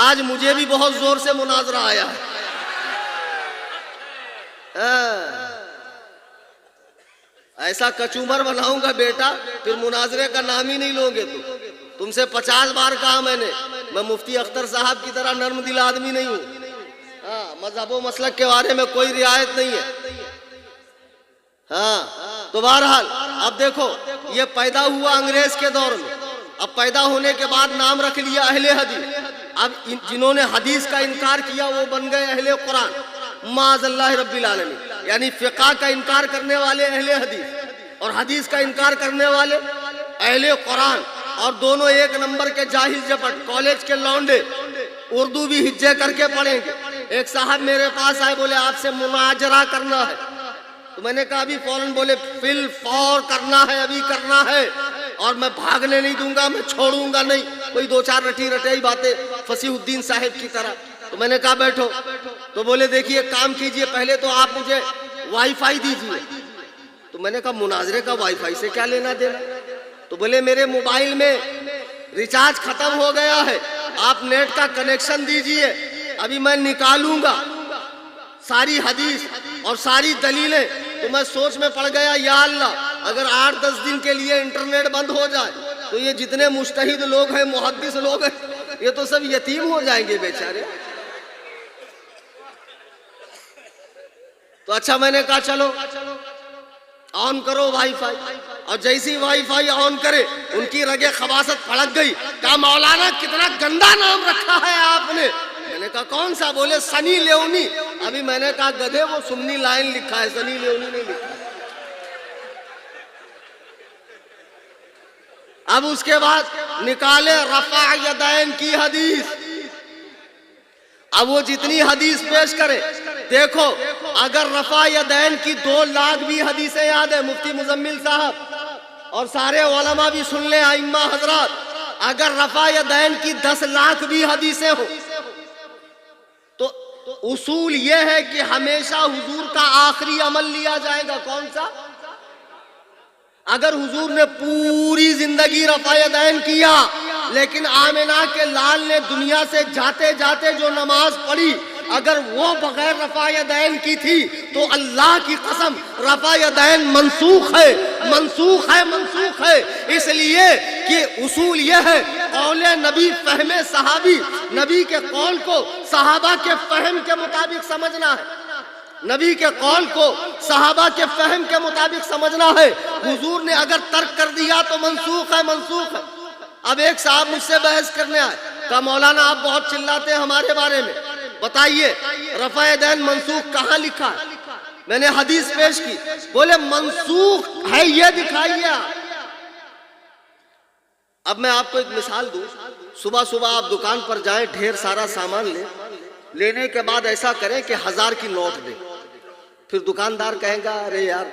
آج مجھے بھی بہت زور سے مناظرہ آیا ہے۔ ایسا کچومر بناؤں گا بیٹا، پھر مناظرے کا نام ہی نہیں لوگے تم سے 50 بار کہا میں نے، میں مفتی اختر صاحب کی طرح نرم دل آدمی نہیں ہوں، مذہب و مسلک کے بارے میں کوئی رعایت نہیں ہے۔ تو بہرحال اب دیکھو یہ پیدا ہوا انگریز کے دور میں، اب پیدا ہونے کے بعد نام رکھ لیا اہل حدیث، اب جنہوں نے حدیث کا انکار کیا وہ بن گئے اہل قرآن، معاذ اللہ رب العالمین، یعنی فقہ کا انکار کرنے والے اہل حدیث اور حدیث کا انکار کرنے والے اہل قرآن، اور دونوں ایک نمبر کے جاہل جپٹ، کالج کے لونڈے، اردو بھی ہجے کر کے پڑھیں گے۔ ایک صاحب میرے پاس آئے، بولے آپ سے مناظرہ کرنا ہے، تو میں نے کہا ابھی فوراً، بولے فی الفور کرنا ہے، ابھی کرنا ہے، اور میں بھاگنے نہیں دوں گا، میں چھوڑوں گا نہیں، کوئی دو چار رٹی رٹائی باتیں فصیح الدین صاحب کی طرح۔ تو میں نے کہا بیٹھو، تو بولے دیکھیے کام کیجئے، پہلے تو آپ مجھے وائی فائی دیجئے۔ تو میں نے کہا مناظرے کا وائی فائی سے کیا لینا دینا؟ تو بولے میرے موبائل میں ریچارج ختم ہو گیا ہے، آپ نیٹ کا کنیکشن دیجئے، ابھی میں نکالوں گا ساری حدیث اور ساری دلیلیں۔ تو میں سوچ میں پڑ گیا، یا اللہ اگر 8-10 دن کے لیے انٹرنیٹ بند ہو جائے تو یہ جتنے مجتہد لوگ ہیں، محدث لوگ ہیں، یہ تو سب یتیم ہو جائیں گے بیچارے۔ تو اچھا میں نے کہا چلو آن کرو وائی فائی، اور جیسی وائی فائی آن کرے ان کی رگے خباثت پھڑک گئی، کہا مولانا کتنا گندا نام رکھا ہے آپ نے۔ میں نے کہا کون سا؟ بولے سنی لیونی۔ ابھی میں نے کہا گدھے وہ سنی لائن لکھا ہے، سنی لیونی نہیں لکھا ہے۔ اب اس کے بعد نکالے رفع یدین کی حدیث، اب وہ جتنی حدیث پیش کرے، دیکھو اگر رفع یدین کی 2 لاکھ بھی حدیثیں یاد ہے، مفتی مزمل صاحب اور سارے علماء بھی سن لیں، ائمہ حضرات، اگر رفع یدین کی 10 لاکھ بھی حدیثیں ہو تو اصول یہ ہے کہ ہمیشہ حضور کا آخری عمل لیا جائے گا، کون سا؟ اگر حضور نے پوری زندگی رفع یدین کیا لیکن آمنہ کے لال نے دنیا سے جاتے جاتے جو نماز پڑھی اگر وہ بغیر رفع یدین کی تھی تو اللہ کی قسم رفع یدین منسوخ ہے، منسوخ ہے، منسوخ ہے۔ اس لیے کہ اصول یہ ہے قول نبی فہم صحابی، نبی کے قول کو صحابہ کے فہم کے مطابق سمجھنا ہے، نبی کے قول کو صحابہ کے فہم کے مطابق سمجھنا ہے۔ حضور نے اگر ترک کر دیا تو منسوخ ہے، منسوخ ہے۔ اب ایک صاحب مجھ سے بحث کرنے آئے، کہا مولانا آپ بہت چلاتے ہیں ہمارے بارے میں، بتائیے رفع یدین منسوخ کہاں لکھا ہے؟ میں نے حدیث پیش کی، بولے منسوخ ہے یہ دکھائیے آپ۔ اب میں آپ کو ایک مثال دوں، صبح صبح آپ دکان پر جائیں، ڈھیر سارا سامان لیں، لینے کے بعد ایسا کریں کہ 1000 کی نوٹ دیں، پھر دکاندار کہیں گا ارے یار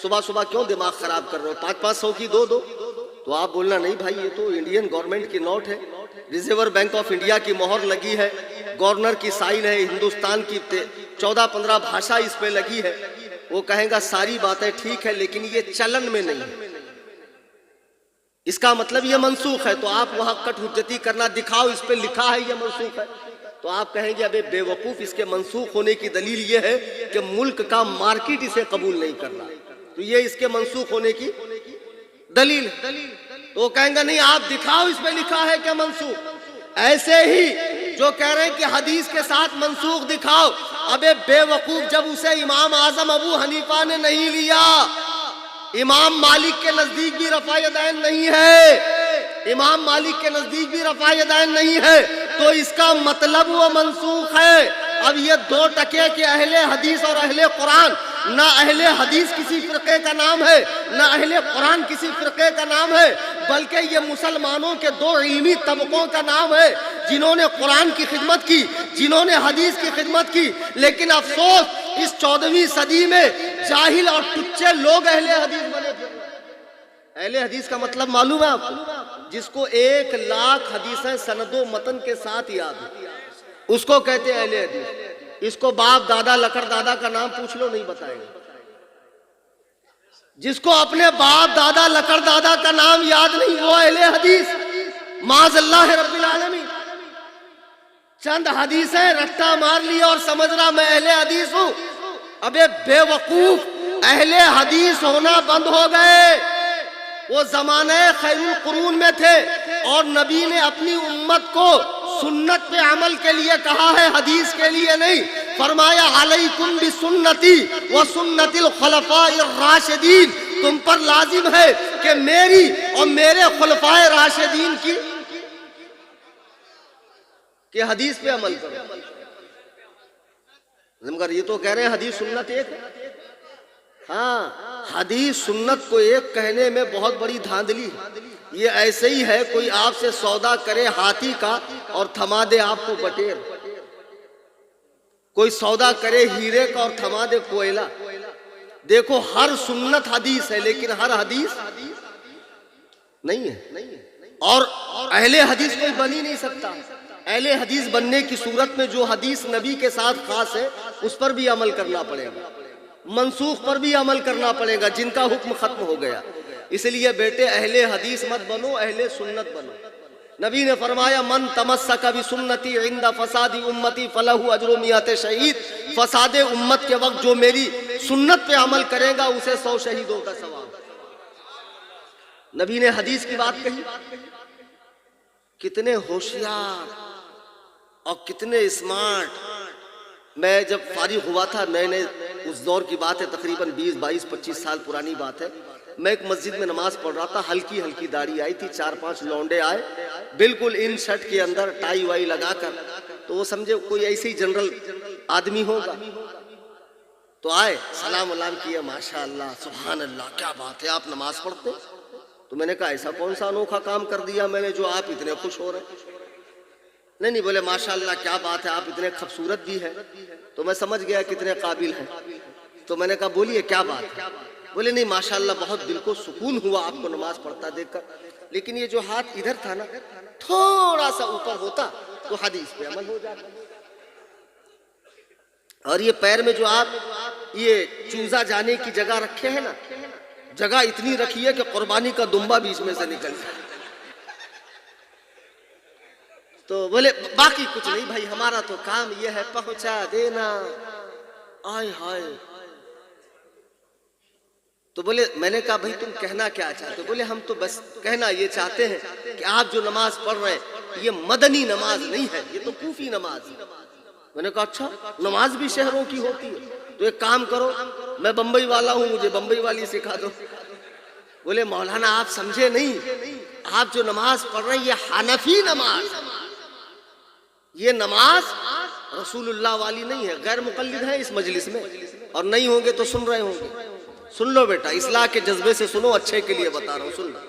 صبح صبح کیوں دماغ خراب کر رہے ہو، 500 کی دو تو آپ بولنا نہیں بھائی یہ تو انڈین گورنمنٹ کی نوٹ ہے، ریزرو بینک آف انڈیا کی مہر لگی ہے، گورنر کی سائن ہے، ہندوستان کی 14-15 بھاشا اس پہ لگی ہے۔ وہ کہیں گا ساری باتیں ٹھیک ہے لیکن یہ چلن میں نہیں ہے، اس کا مطلب یہ منسوخ ہے، تو آپ وہاں کٹ حجتی کرنا، دکھاؤ اس پہ لکھا ہے یہ منسوخ ہے، تو آپ کہیں گے ابے بے وقوف، اس کے منسوخ ہونے کی دلیل یہ ہے کہ ملک کا مارکیٹ اسے قبول نہیں کر رہا، تو یہ اس کے منسوخ ہونے کی دلیل ہے۔ تو وہ کہیں گا نہیں آپ دکھاؤ اس پہ لکھا ہے کہ منسوخ۔ ایسے ہی جو کہہ رہے ہیں کہ حدیث کے ساتھ منسوخ دکھاؤ. ابے بے وقوف، جب اسے امام اعظم ابو حنیفہ نے نہیں لیا، امام مالک کے نزدیک بھی رفع یدین نہیں ہے، امام مالک کے نزدیک بھی رفع یدین نہیں ہے، تو اس کا مطلب وہ منسوخ ہے. اب یہ دو ٹکے کہ اہل حدیث اور اہل قرآن، نہ اہل حدیث کسی فرقے کا نام ہے، نہ اہل قرآن کسی فرقے کا نام ہے، بلکہ یہ مسلمانوں کے دو علمی طبقوں کا نام ہے جنہوں نے قرآن کی خدمت کی، جنہوں نے حدیث کی خدمت کی. لیکن افسوس اس 14ویں صدی میں جاہل اور ٹچے لوگ اہل حدیث بنے تھے. اہل حدیث کا مطلب معلوم ہے آپ کو؟ جس کو 1,00,000 حدیثیں سند و متن کے ساتھ یاد ہے، اس کو کہتے ہیں اہل حدیث. اس کو باپ دادا لکڑ دادا کا نام پوچھ لو نہیں بتائے گا. جس کو اپنے باپ دادا لکڑ دادا کا نام یاد نہیں، وہ اہل حدیث معاذ اللہ رب العالمین. چند حدیثیں رٹا مار لی اور سمجھ رہا میں اہل حدیث ہوں. ابے بے وقوف، اہل حدیث ہونا بند ہو گئے. وہ زمانہ خیر القرون میں تھے اور نبی نے اپنی امت کو سنت پہ عمل کے لیے کہا ہے، حدیث کے لیے نہیں. فرمایا علیکم بسنتی وسنت الخلفاء الراشدین، تم پر لازم ہے کہ میری اور میرے خلفاء راشدین کی کہ حدیث پہ عمل کرو. مگر یہ تو کہہ رہے ہیں حدیث سنت ایک ہے. ہاں، حدیث سنت کو ایک کہنے میں بہت بڑی دھاندلی ہے. یہ ایسے ہی ہے کوئی آپ سے سودا کرے ہاتھی کا اور تھما دے آپ کو بٹیر، کوئی سودا کرے ہیرے کا اور تھما دے کوئلہ. دیکھو ہر سنت حدیث ہے لیکن ہر حدیث نہیں ہے، اور اہل حدیث کوئی بن ہی نہیں سکتا. اہل حدیث بننے کی صورت میں جو حدیث نبی کے ساتھ خاص ہے اس پر بھی عمل کرنا پڑے گا، منسوخ پر بھی عمل کرنا پڑے گا جن کا حکم ختم ہو گیا. اس لیے بیٹے اہل حدیث مت بنو، اہل سنت بنو. نبی نے فرمایا من تمسک بسنتی عند فساد امتی فلہ اجر 100 شہید. فساد امت کے وقت جو میری سنت پہ عمل کرے گا اسے 100 شہیدوں کا ثواب. نبی نے حدیث کی بات کہی. کتنے ہوشیار اور کتنے اسمارٹ. میں جب فارغ ہوا تھا نئے نئے، اس دور کی بات ہے، تقریباً 20 22 25 سال پرانی بات ہے. میں ایک مسجد میں نماز پڑھ رہا تھا، ہلکی ہلکی داڑھی آئی تھی، 4-5 لونڈے آئے بالکل ان شرٹ کے اندر ٹائی وائی لگا کر. تو وہ سمجھے کوئی ایسے ہی جنرل آدمی ہوگا، تو آئے سلام علام کیا، ماشاء اللہ سبحان اللہ کیا بات ہے آپ نماز پڑھتے. تو میں نے کہا ایسا کون سا انوکھا کام کر دیا میں نے جو آپ اتنے خوش ہو رہے ہیں. نہیں بولے ماشاء اللہ کیا بات ہے آپ اتنے خوبصورت بھی ہیں. تو میں سمجھ گیا کتنے قابل ہیں. تو میں نے کہا بولیے کیا بات ہے. بولے نہیں ماشاء اللہ بہت دل کو سکون ہوا آپ کو نماز پڑھتا دیکھ کر، لیکن یہ جو ہاتھ ادھر تھا نا تھوڑا سا اوپر ہوتا تو حدیث پہ عمل ہو جاتا. اور یہ پیر میں جو آپ یہ چوزا جانے کی جگہ رکھے ہیں نا، جگہ اتنی رکھی ہے کہ قربانی کا دمبا بیچ میں سے نکل جائے. تو بولے باقی کچھ نہیں بھائی، ہمارا تو کام یہ ہے پہنچا دینا. آئے ہائے. تو بولے میں نے کہا بھائی تم کہنا کیا چاہتے ہو؟ بولے ہم تو بس کہنا یہ چاہتے ہیں کہ آپ جو نماز پڑھ رہے ہیں یہ مدنی نماز نہیں ہے، یہ تو کوفی نماز ہے. میں نے کہا اچھا نماز بھی شہروں کی ہوتی ہے؟ تو ایک کام کرو، میں بمبئی والا ہوں مجھے بمبئی والی سکھا دو. بولے مولانا آپ سمجھے نہیں، آپ جو نماز پڑھ رہے ہیں یہ حنفی نماز، یہ نماز رسول اللہ والی نہیں ہے. غیر مقلد ہیں اس مجلس میں اور نہیں ہوں گے تو سن رہے ہوں گے. سن لو بیٹا، اصلاح کے جذبے سے سنو، اچھے کے لیے بتا رہا ہوں، سن لو.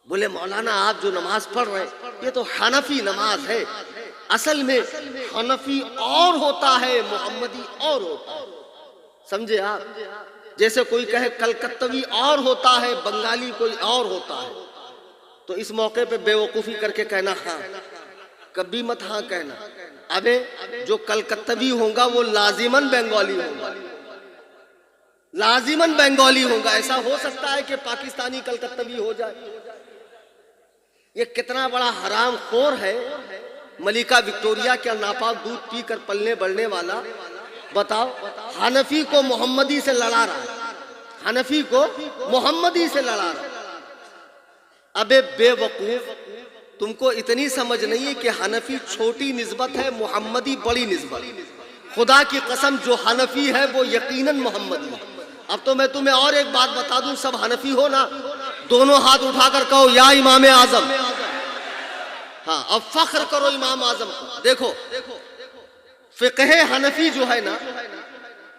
بولے مولانا آپ جو نماز پڑھ رہے ہیں یہ تو حنفی نماز ہے. اصل میں حنفی اور ہوتا ہے، محمدی اور ہوتا ہے. سمجھے آپ؟ جیسے کوئی کہے کلکتوی اور ہوتا ہے، بنگالی کوئی اور ہوتا ہے. تو اس موقع پہ بے وقوفی کر کے کہنا ہاں، کبھی مت ہاں کہنا. ابے جو کلکتوی ہوگا وہ لازماً بنگالی ہوگا، لازماً بنگالی ہوگا. ایسا ہو سکتا ہے کہ پاکستانی کلکتوی ہو جائے. یہ کتنا بڑا حرام خور ہے. ملکہ وکٹوریہ کا ناپاک دودھ پی کر پلنے بڑھنے والا، بتاؤ حنفی کو محمدی سے لڑا رہا ہے، حنفی کو محمدی سے لڑا رہا ہے. ابے بے وقوف، تم کو اتنی سمجھ نہیں ہے کہ حنفی چھوٹی نسبت ہے، محمدی بڑی نسبت. خدا کی قسم جو حنفی ہے وہ یقیناً محمدی ہے. اب تو میں تمہیں اور ایک بات بتا دوں، سب حنفی ہو نا، دونوں ہاتھ اٹھا کر کہو یا امام اعظم. ہاں اب فخر کرو امام اعظم کو. دیکھو فقہ حنفی جو ہے نا،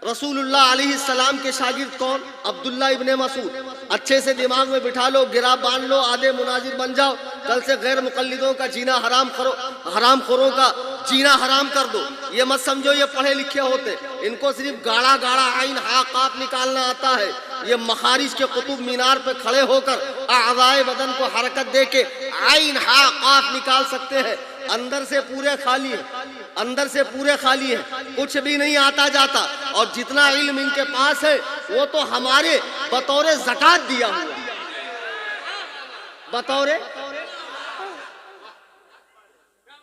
رسول اللہ علیہ السلام کے شاگرد کون؟ عبداللہ ابن مسعود. اچھے سے دماغ میں بٹھا لو، گرا باندھ لو، آدھے مناظر بن جاؤ. کل سے غیر مقلدوں کا جینا حرام خوروں کا جینا حرام کر دو. یہ مت سمجھو یہ پڑھے لکھے ہوتے، ان کو صرف گاڑا گاڑا عین ہا قاف نکالنا آتا ہے. یہ مخارج کے قطب مینار پہ کھڑے ہو کر اعضائے بدن کو حرکت دے کے عین ہا قاف نکال سکتے ہیں. اندر سے پورے خالی ہیں، اندر سے پورے خالی ہیں، کچھ بھی نہیں آتا جاتا. اور جتنا علم ان کے پاس ہے وہ تو ہمارے بطور زکات دیا ہوا، بطور.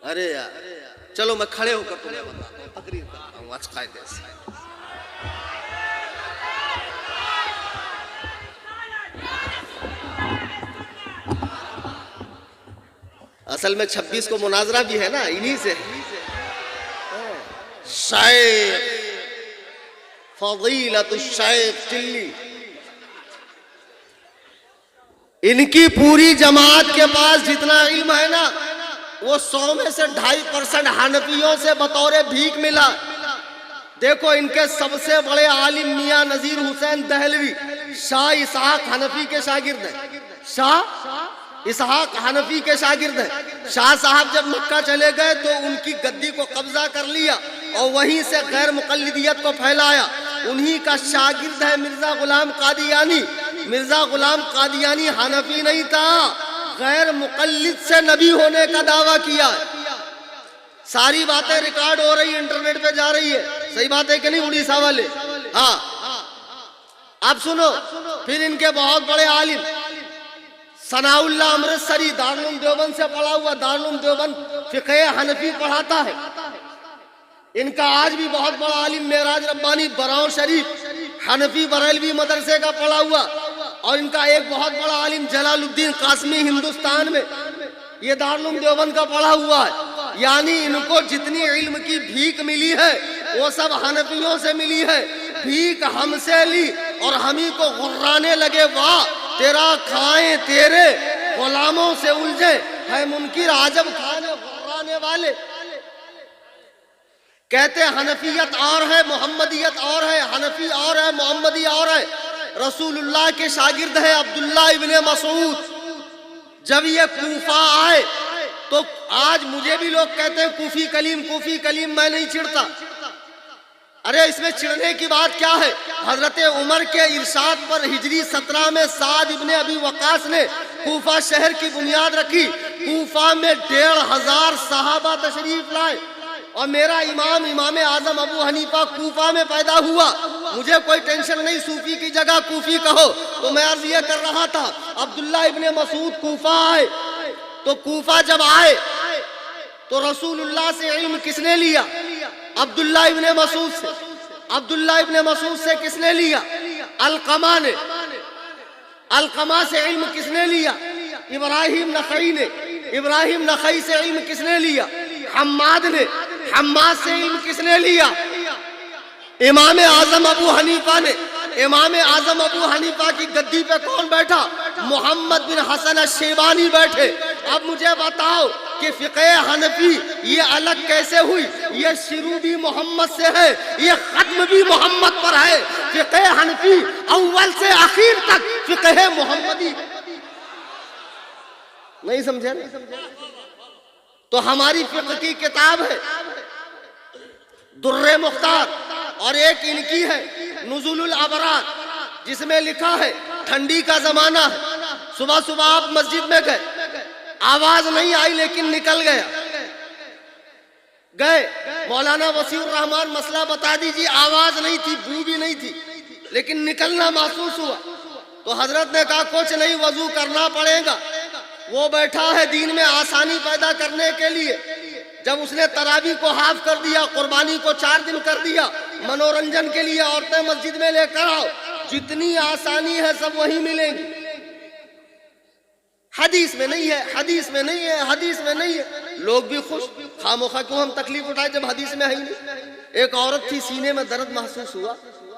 ارے یار چلو میں کھڑے ہو کر تمہیں بتاتا ہوں، تقریر کرتا ہوں آج قاعدے سے. اصل میں 26 کو مناظرہ بھی ہے نا انہی سے. شیخ فضیلت الشیخ چلی، ان کی پوری جماعت کے پاس جتنا علم ہے نا وہ 100 میں سے 2.5% حنفیوں سے بطور بھیک ملا. دیکھو ان کے سب سے بڑے عالم میاں نذیر حسین دہلوی شاہ اسحاق حنفی کے شاگرد ہیں. شاہ اسحاق حنفی کے شاگرد ہیں. شاہ صاحب جب مکہ چلے گئے تو ان کی گدی کو قبضہ کر لیا اور وہیں سے غیر مقلدیت کو پھیلایا. انہی کا شاگرد ہے مرزا غلام قادیانی. مرزا غلام قادیانی حنفی نہیں تھا، غیر مقلد سے نبی ہونے کا دعویٰ کیا. ساری باتیں ریکارڈ ہو رہی، انٹرنیٹ پہ جا رہی ہے. صحیح بات ہے کہ نہیں اڑیسہ والے؟ ہاں اب سنو. پھر ان کے بہت بڑے عالم ثناء اللہ امرتسری دارالعلوم دیوبند سے پڑھا ہوا، دارالعلوم دیوبند فقہ حنفی پڑھاتا ہے. ان کا آج بھی بہت بڑا عالم معراج ربانی براؤں شریف حنفی بریلوی مدرسے کا پڑھا ہوا. اور ان کا ایک بہت بڑا عالم جلال الدین قاسمی ہندوستان میں یہ دارالعلوم دیوبند کا پڑھا ہوا ہے. یعنی ان کو جتنی علم کی بھیک ملی ہے وہ سب حنفیوں سے ملی ہے. بھیک ہم سے لی اور ہم ہی کو غرانے لگے، واہ تیرا کھائیں تیرے غلاموں سے الجھے ہے منکر عجب کھانے غرانے والے. کہتے حنفیت اور ہے محمدیت اور ہے، حنفی اور ہے محمدی اور ہے. رسول اللہ کے شاگرد ہے عبداللہ ابن مسعود. جب یہ کوفہ آئے تو آج مجھے بھی لوگ کہتے ہیں کوفی کلیم کوفی کلیم، میں نہیں چڑھتا. ارے اس میں چڑھنے کی بات کیا ہے؟ حضرت عمر کے ارشاد پر ہجری 17 میں سعد ابن ابی وقاص نے کوفہ شہر کی بنیاد رکھی. کوفہ میں 1,500 صحابہ تشریف لائے اور میرا امام اعظم ابو حنیفہ کوفہ میں پیدا ہوا. مجھے کوئی ٹینشن نہیں، صوفی کی جگہ کوفی کہو. تو میں عرض یہ کر رہا تھا عبداللہ ابن مسعود کوفہ آئے. تو کوفہ جب آئے تو رسول اللہ سے علم کس نے لیا؟ عبداللہ ابن مسعود سے. عبداللہ ابن مسعود سے کس نے لیا؟ علقمہ نے. علقمہ سے علم کس نے لیا؟ ابراہیم نخعی نے. ابراہیم نخعی سے علم کس نے لیا؟ حماد نے. حماد سے علم کس نے لیا؟ امام اعظم ابو حنیفہ نے. امام اعظم ابو حنیفہ کی گدی پہ کون بیٹھا؟ محمد بن حسن الشیبانی بیٹھے. اب مجھے بتاؤ کہ فقہ حنفی یہ الگ کیسے ہوئی؟ یہ شروع بھی محمد سے ہے، یہ ختم بھی محمد پر ہے. فقہ حنفی اول سے آخر تک فقہ محمدی. نہیں سمجھے؟ تو ہماری فقہ کی کتاب ہے در مختار، اور ایک ان کی ہے نزول الابرار، جس میں لکھا ہے ٹھنڈی کا زمانہ ہے. صبح صبح آپ مسجد میں گئے، آواز نہیں آئی لیکن نکل گئے. مولانا وسیع الرحمان مسئلہ بتا دیجیے، آواز نہیں تھی، بو بھی نہیں تھی، لیکن نکلنا محسوس ہوا. تو حضرت نے کہا کچھ نہیں، وضو کرنا پڑے گا. وہ بیٹھا ہے دین میں آسانی پیدا کرنے کے لیے. جب اس نے تراویح کو ہاف کر دیا، قربانی کو 4 دن کر دیا، منورنجن کے لیے عورتیں مسجد میں لے کر آؤ، جتنی آسانی ہے سب وہی ملیں گی. حدیث میں نہیں ہے، حدیث میں نہیں ہے، حدیث میں نہیں ہے۔ لوگ بھی خوش، خاموخواہ کیوں ہم تکلیف اٹھائے جب حدیث میں ہے ہی نہیں۔ ایک عورت تھی، سینے میں درد محسوس ہوا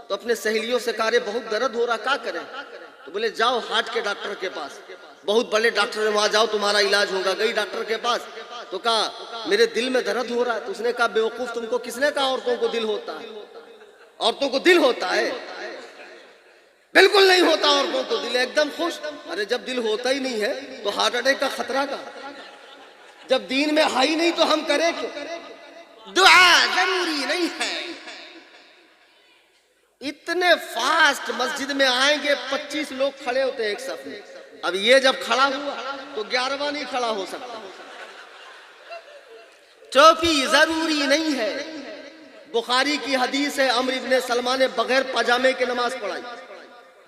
تو اپنے سہیلیوں سے کہا رے بہت درد ہو رہا، کیا کریں؟ تو بولے جاؤ ہارٹ کے ڈاکٹر کے پاس، بہت بڑے ڈاکٹر ہیں، وہاں جاؤ تمہارا علاج ہوگا۔ گئی ڈاکٹر کے پاس تو کہا میرے دل میں درد ہو رہا ہے۔ تو اس نے کہا بیوقوف، تم کو کس نے کہا عورتوں کو دل ہوتا ہے؟ عورتوں کو دل ہوتا ہے؟ بالکل نہیں ہوتا عورتوں کو دل۔ ایک دم خوش، ارے جب دل ہوتا ہی نہیں ہے تو ہارٹ اٹیک کا خطرہ کا؟ جب دین میں ہائی نہیں تو ہم کریں کیوں؟ دعا ضروری نہیں ہے۔ اتنے فاسٹ مسجد میں آئیں گے، 25 لوگ کھڑے ہوتے ہیں ایک صف میں۔ اب یہ جب کھڑا ہوا تو 11واں نہیں کھڑا ہو سکتا۔ ٹوپی ضروری نہیں ہے۔ بخاری کی حدیث ہے، عمرو ابن سلمہ نے بغیر پاجامے کے نماز پڑھائی،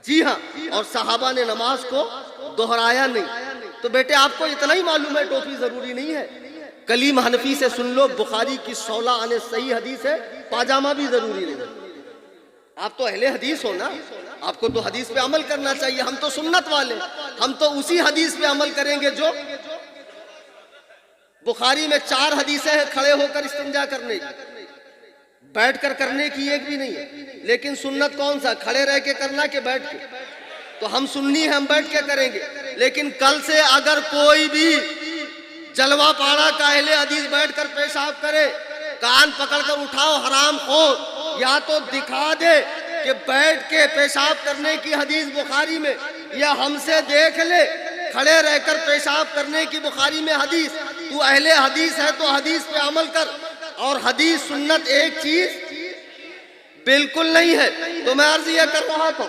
جی ہاں، اور صحابہ نے نماز کو دہرایا نہیں۔ تو بیٹے آپ کو اتنا ہی معلوم ہے ٹوپی ضروری نہیں ہے؟ کلیم حنفی سے سن لو، بخاری کی 16 آنے صحیح حدیث ہے، پاجامہ بھی ضروری نہیں۔ آپ تو اہل حدیث ہو نا، آپ کو تو حدیث پہ عمل کرنا چاہیے۔ ہم تو سنت والے، ہم تو اسی حدیث پہ عمل کریں گے جو بخاری میں 4 حدیثیں ہیں کھڑے ہو کر استنجا کرنے کی، بیٹھ کر کرنے کی ایک بھی نہیں ہے۔ لیکن سنت کون سا، کھڑے رہ کے کرنا کہ بیٹھ کے؟ تو ہم سنی ہیں، ہم بیٹھ کے کریں گے۔ لیکن کل سے اگر کوئی بھی جلوہ پاڑا کا اہل حدیث بیٹھ کر پیشاب کرے، کان پکڑ کر اٹھاؤ حرام خور، یا تو دکھا دے کہ بیٹھ کے پیشاب کرنے کی حدیث بخاری میں، یا ہم سے دیکھ لے کھڑے رہ کر پیشاب کرنے کی بخاری میں حدیث۔ تو اہل حدیث ہے تو حدیث پہ عمل کر، اور حدیث سنت ایک چیز بالکل نہیں ہے۔ تو میں عرض یہ کر رہا تھا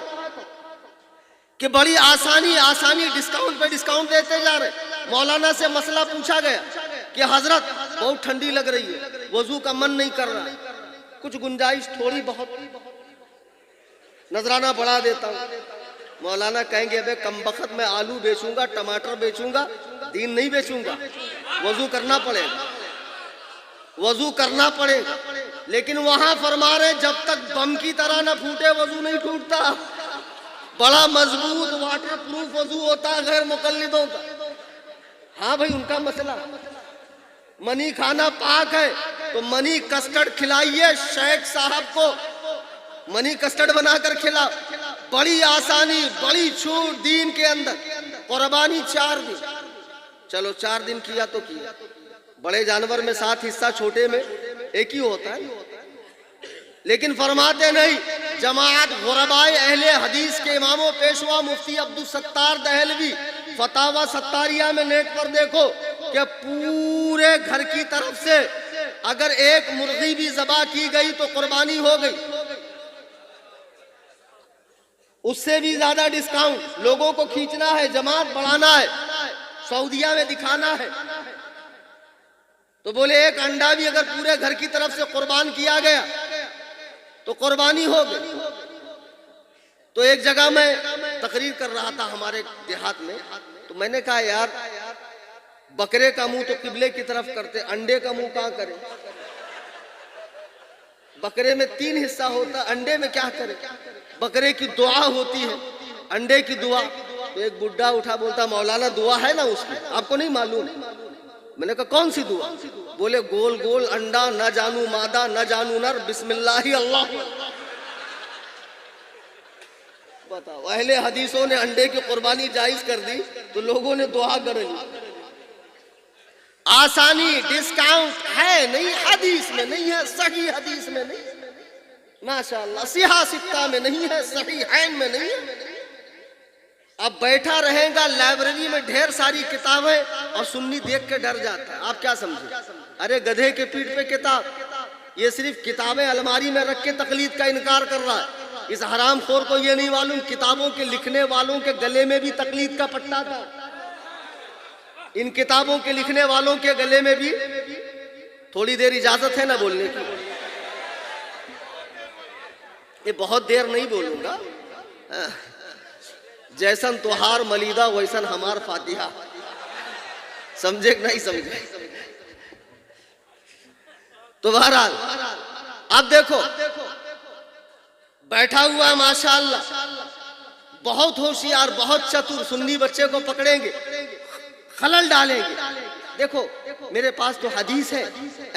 کہ بڑی آسانی ڈسکاؤنٹ پہ ڈسکاؤنٹ دیتے جا رہے۔ مولانا سے مسئلہ پوچھا گیا کہ حضرت بہت ٹھنڈی لگ رہی ہے، وضو کا من نہیں کر رہا، کچھ گنجائش تھوڑی بہت، نذرانہ بڑھا دیتا ہوں۔ مولانا کہیں گے ابے کم بخت میں آلو بیچوں گا، ٹماٹر بیچوں گا، دین نہیں بیچوں گا۔ وضو کرنا پڑے گا، وضو کرنا پڑے گا۔ لیکن وہاں فرما رہے جب تک بم کی طرح نہ پھوٹے وضو نہیں ٹوٹتا۔ بڑا مضبوط واٹر پروف وضو ہوتا ہے غیر مقلدوں کا۔ ہاں بھائی ان کا مسئلہ، منی کھانا پاک ہے تو منی کسٹرڈ کھلائیے شیخ صاحب کو، منی کسٹرڈ بنا کر کھلاؤ۔ بڑی آسانی، بڑی چھوٹ دین کے اندر۔ قربانی 4 دن، چلو 4 دن کیا تو کیا، بڑے جانور میں 7 حصہ، چھوٹے میں 1 ہی ہوتا ہے۔ لیکن فرماتے نہیں، جماعت غربائے اہل حدیث کے امام و پیشوا مفتی عبدالستار دہلوی فتاوی ستاریہ میں نیٹ پر دیکھو کہ پورے گھر کی طرف سے اگر ایک مرغی بھی ذبح کی گئی تو قربانی ہو گئی۔ اس سے بھی زیادہ ڈسکاؤنٹ، لوگوں کو کھینچنا ہے، جماعت بڑھانا ہے، سعودیہ میں دکھانا ہے۔ تو بولے ایک انڈا بھی اگر پورے گھر کی طرف سے قربان کیا گیا تو قربانی ہو گئی۔ تو ایک جگہ میں تقریر کر رہا تھا ہمارے دیہات میں، تو میں نے کہا یار بکرے کا منہ تو قبلے کی طرف کرتے، انڈے کا منہ کہاں کریں؟ بکرے میں 3 حصہ ہوتا، انڈے میں کیا کریں؟ بکرے کی دعا ہوتی ہے، انڈے کی دعا۔ تو ایک بڈھا اٹھا بولتا مولانا دعا ہے نا اس کی، آپ کو نہیں معلوم؟ میں نے کہا کون سی دعا؟ بولے گول گول انڈا، نہ جانو مادہ نہ جانو نر، بسم اللہ اللہ۔ بتاؤ اہل حدیثوں نے انڈے کی قربانی جائز کر دی تو لوگوں نے دعا کر لی۔ آسانی ڈسکاؤنٹ ہے نہیں، حدیث میں نہیں ہے، صحیح حدیث میں نہیں، ماشاءاللہ صحیح ستہ میں نہیں ہے، صحیحین میں نہیں ہے۔ اب بیٹھا رہے گا لائبریری میں ڈھیر ساری کتابیں اور سنی دیکھ کے ڈر جاتا ہے، آپ کیا سمجھے؟ ارے گدھے کے پیٹھ پہ کتاب، یہ صرف کتابیں الماری میں رکھ کے تقلید کا انکار کر رہا ہے۔ اس حرام خور کو یہ نہیں معلوم کتابوں کے لکھنے والوں کے گلے میں بھی تقلید کا پٹا تھا، ان کتابوں کے لکھنے والوں کے گلے میں بھی۔ تھوڑی دیر اجازت ہے نا بولنے کی؟ یہ بہت دیر نہیں بولوں گا۔ جیسن توہار ملیدہ ویسن ہمار فاتحہ، سمجھے کہ نہیں سمجھے؟ تو بہرحال اب دیکھو بیٹھا ہوا ماشاءاللہ بہت ہوشیار، بہت چتر، سنی بچے کو پکڑیں گے، خلل ڈالیں گے. دیکھو میرے پاس تو حدیث ہے,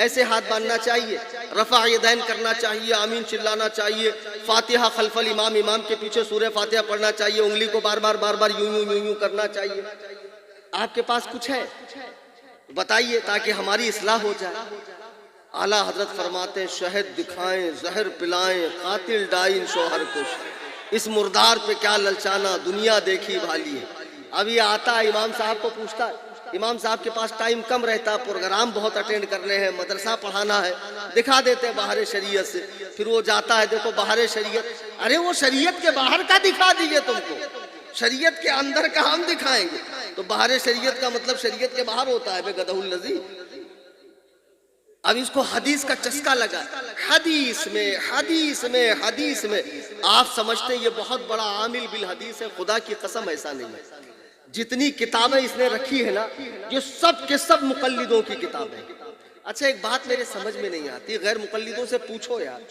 ایسے ہاتھ باندھنا چاہیے, رفع یدین کرنا چاہیے, آمین چلانا چاہیے, فاتحہ خلف الامام, امام کے پیچھے سورہ فاتحہ پڑھنا چاہیے, انگلی کو بار بار یوں کرنا چاہیے. آپ کے پاس کچھ ہے بتائیے تاکہ ہماری اصلاح ہو جائے. اعلیٰ حضرت فرماتے ہیں شہد دکھائیں زہر پلائیں قاتل ڈائن شوہر کش, اس مردار پہ کیا للچانا دنیا دیکھی بھالی ہے. اب یہ آتا ہے امام صاحب کو پوچھتا ہے, امام صاحب کے پاس ٹائم کم رہتا, پروگرام بہت اٹینڈ کرنے ہیں, مدرسہ پڑھانا ہے, دکھا دیتے ہیں باہر شریعت سے. پھر وہ جاتا ہے دیکھو باہر شریعت, ارے وہ شریعت کے باہر کا دکھا دیجئے تم کو, شریعت کے اندر کا ہم دکھائیں گے. تو باہر شریعت کا مطلب شریعت کے باہر ہوتا ہے بے گدہ الذی. اب اس کو حدیث کا چسکا لگا, حدیث میں آپ سمجھتے ہیں یہ بہت بڑا عامل بالحدیث ہے. خدا کی قسم ایسا نہیں ہے. جتنی کتابیں اس نے رکھی ہے نا یہ سب کے سب مقلدوں کی کتابیں. اچھا ایک بات میرے سمجھ میں نہیں آتی, غیر مقلدوں سے پوچھو یار,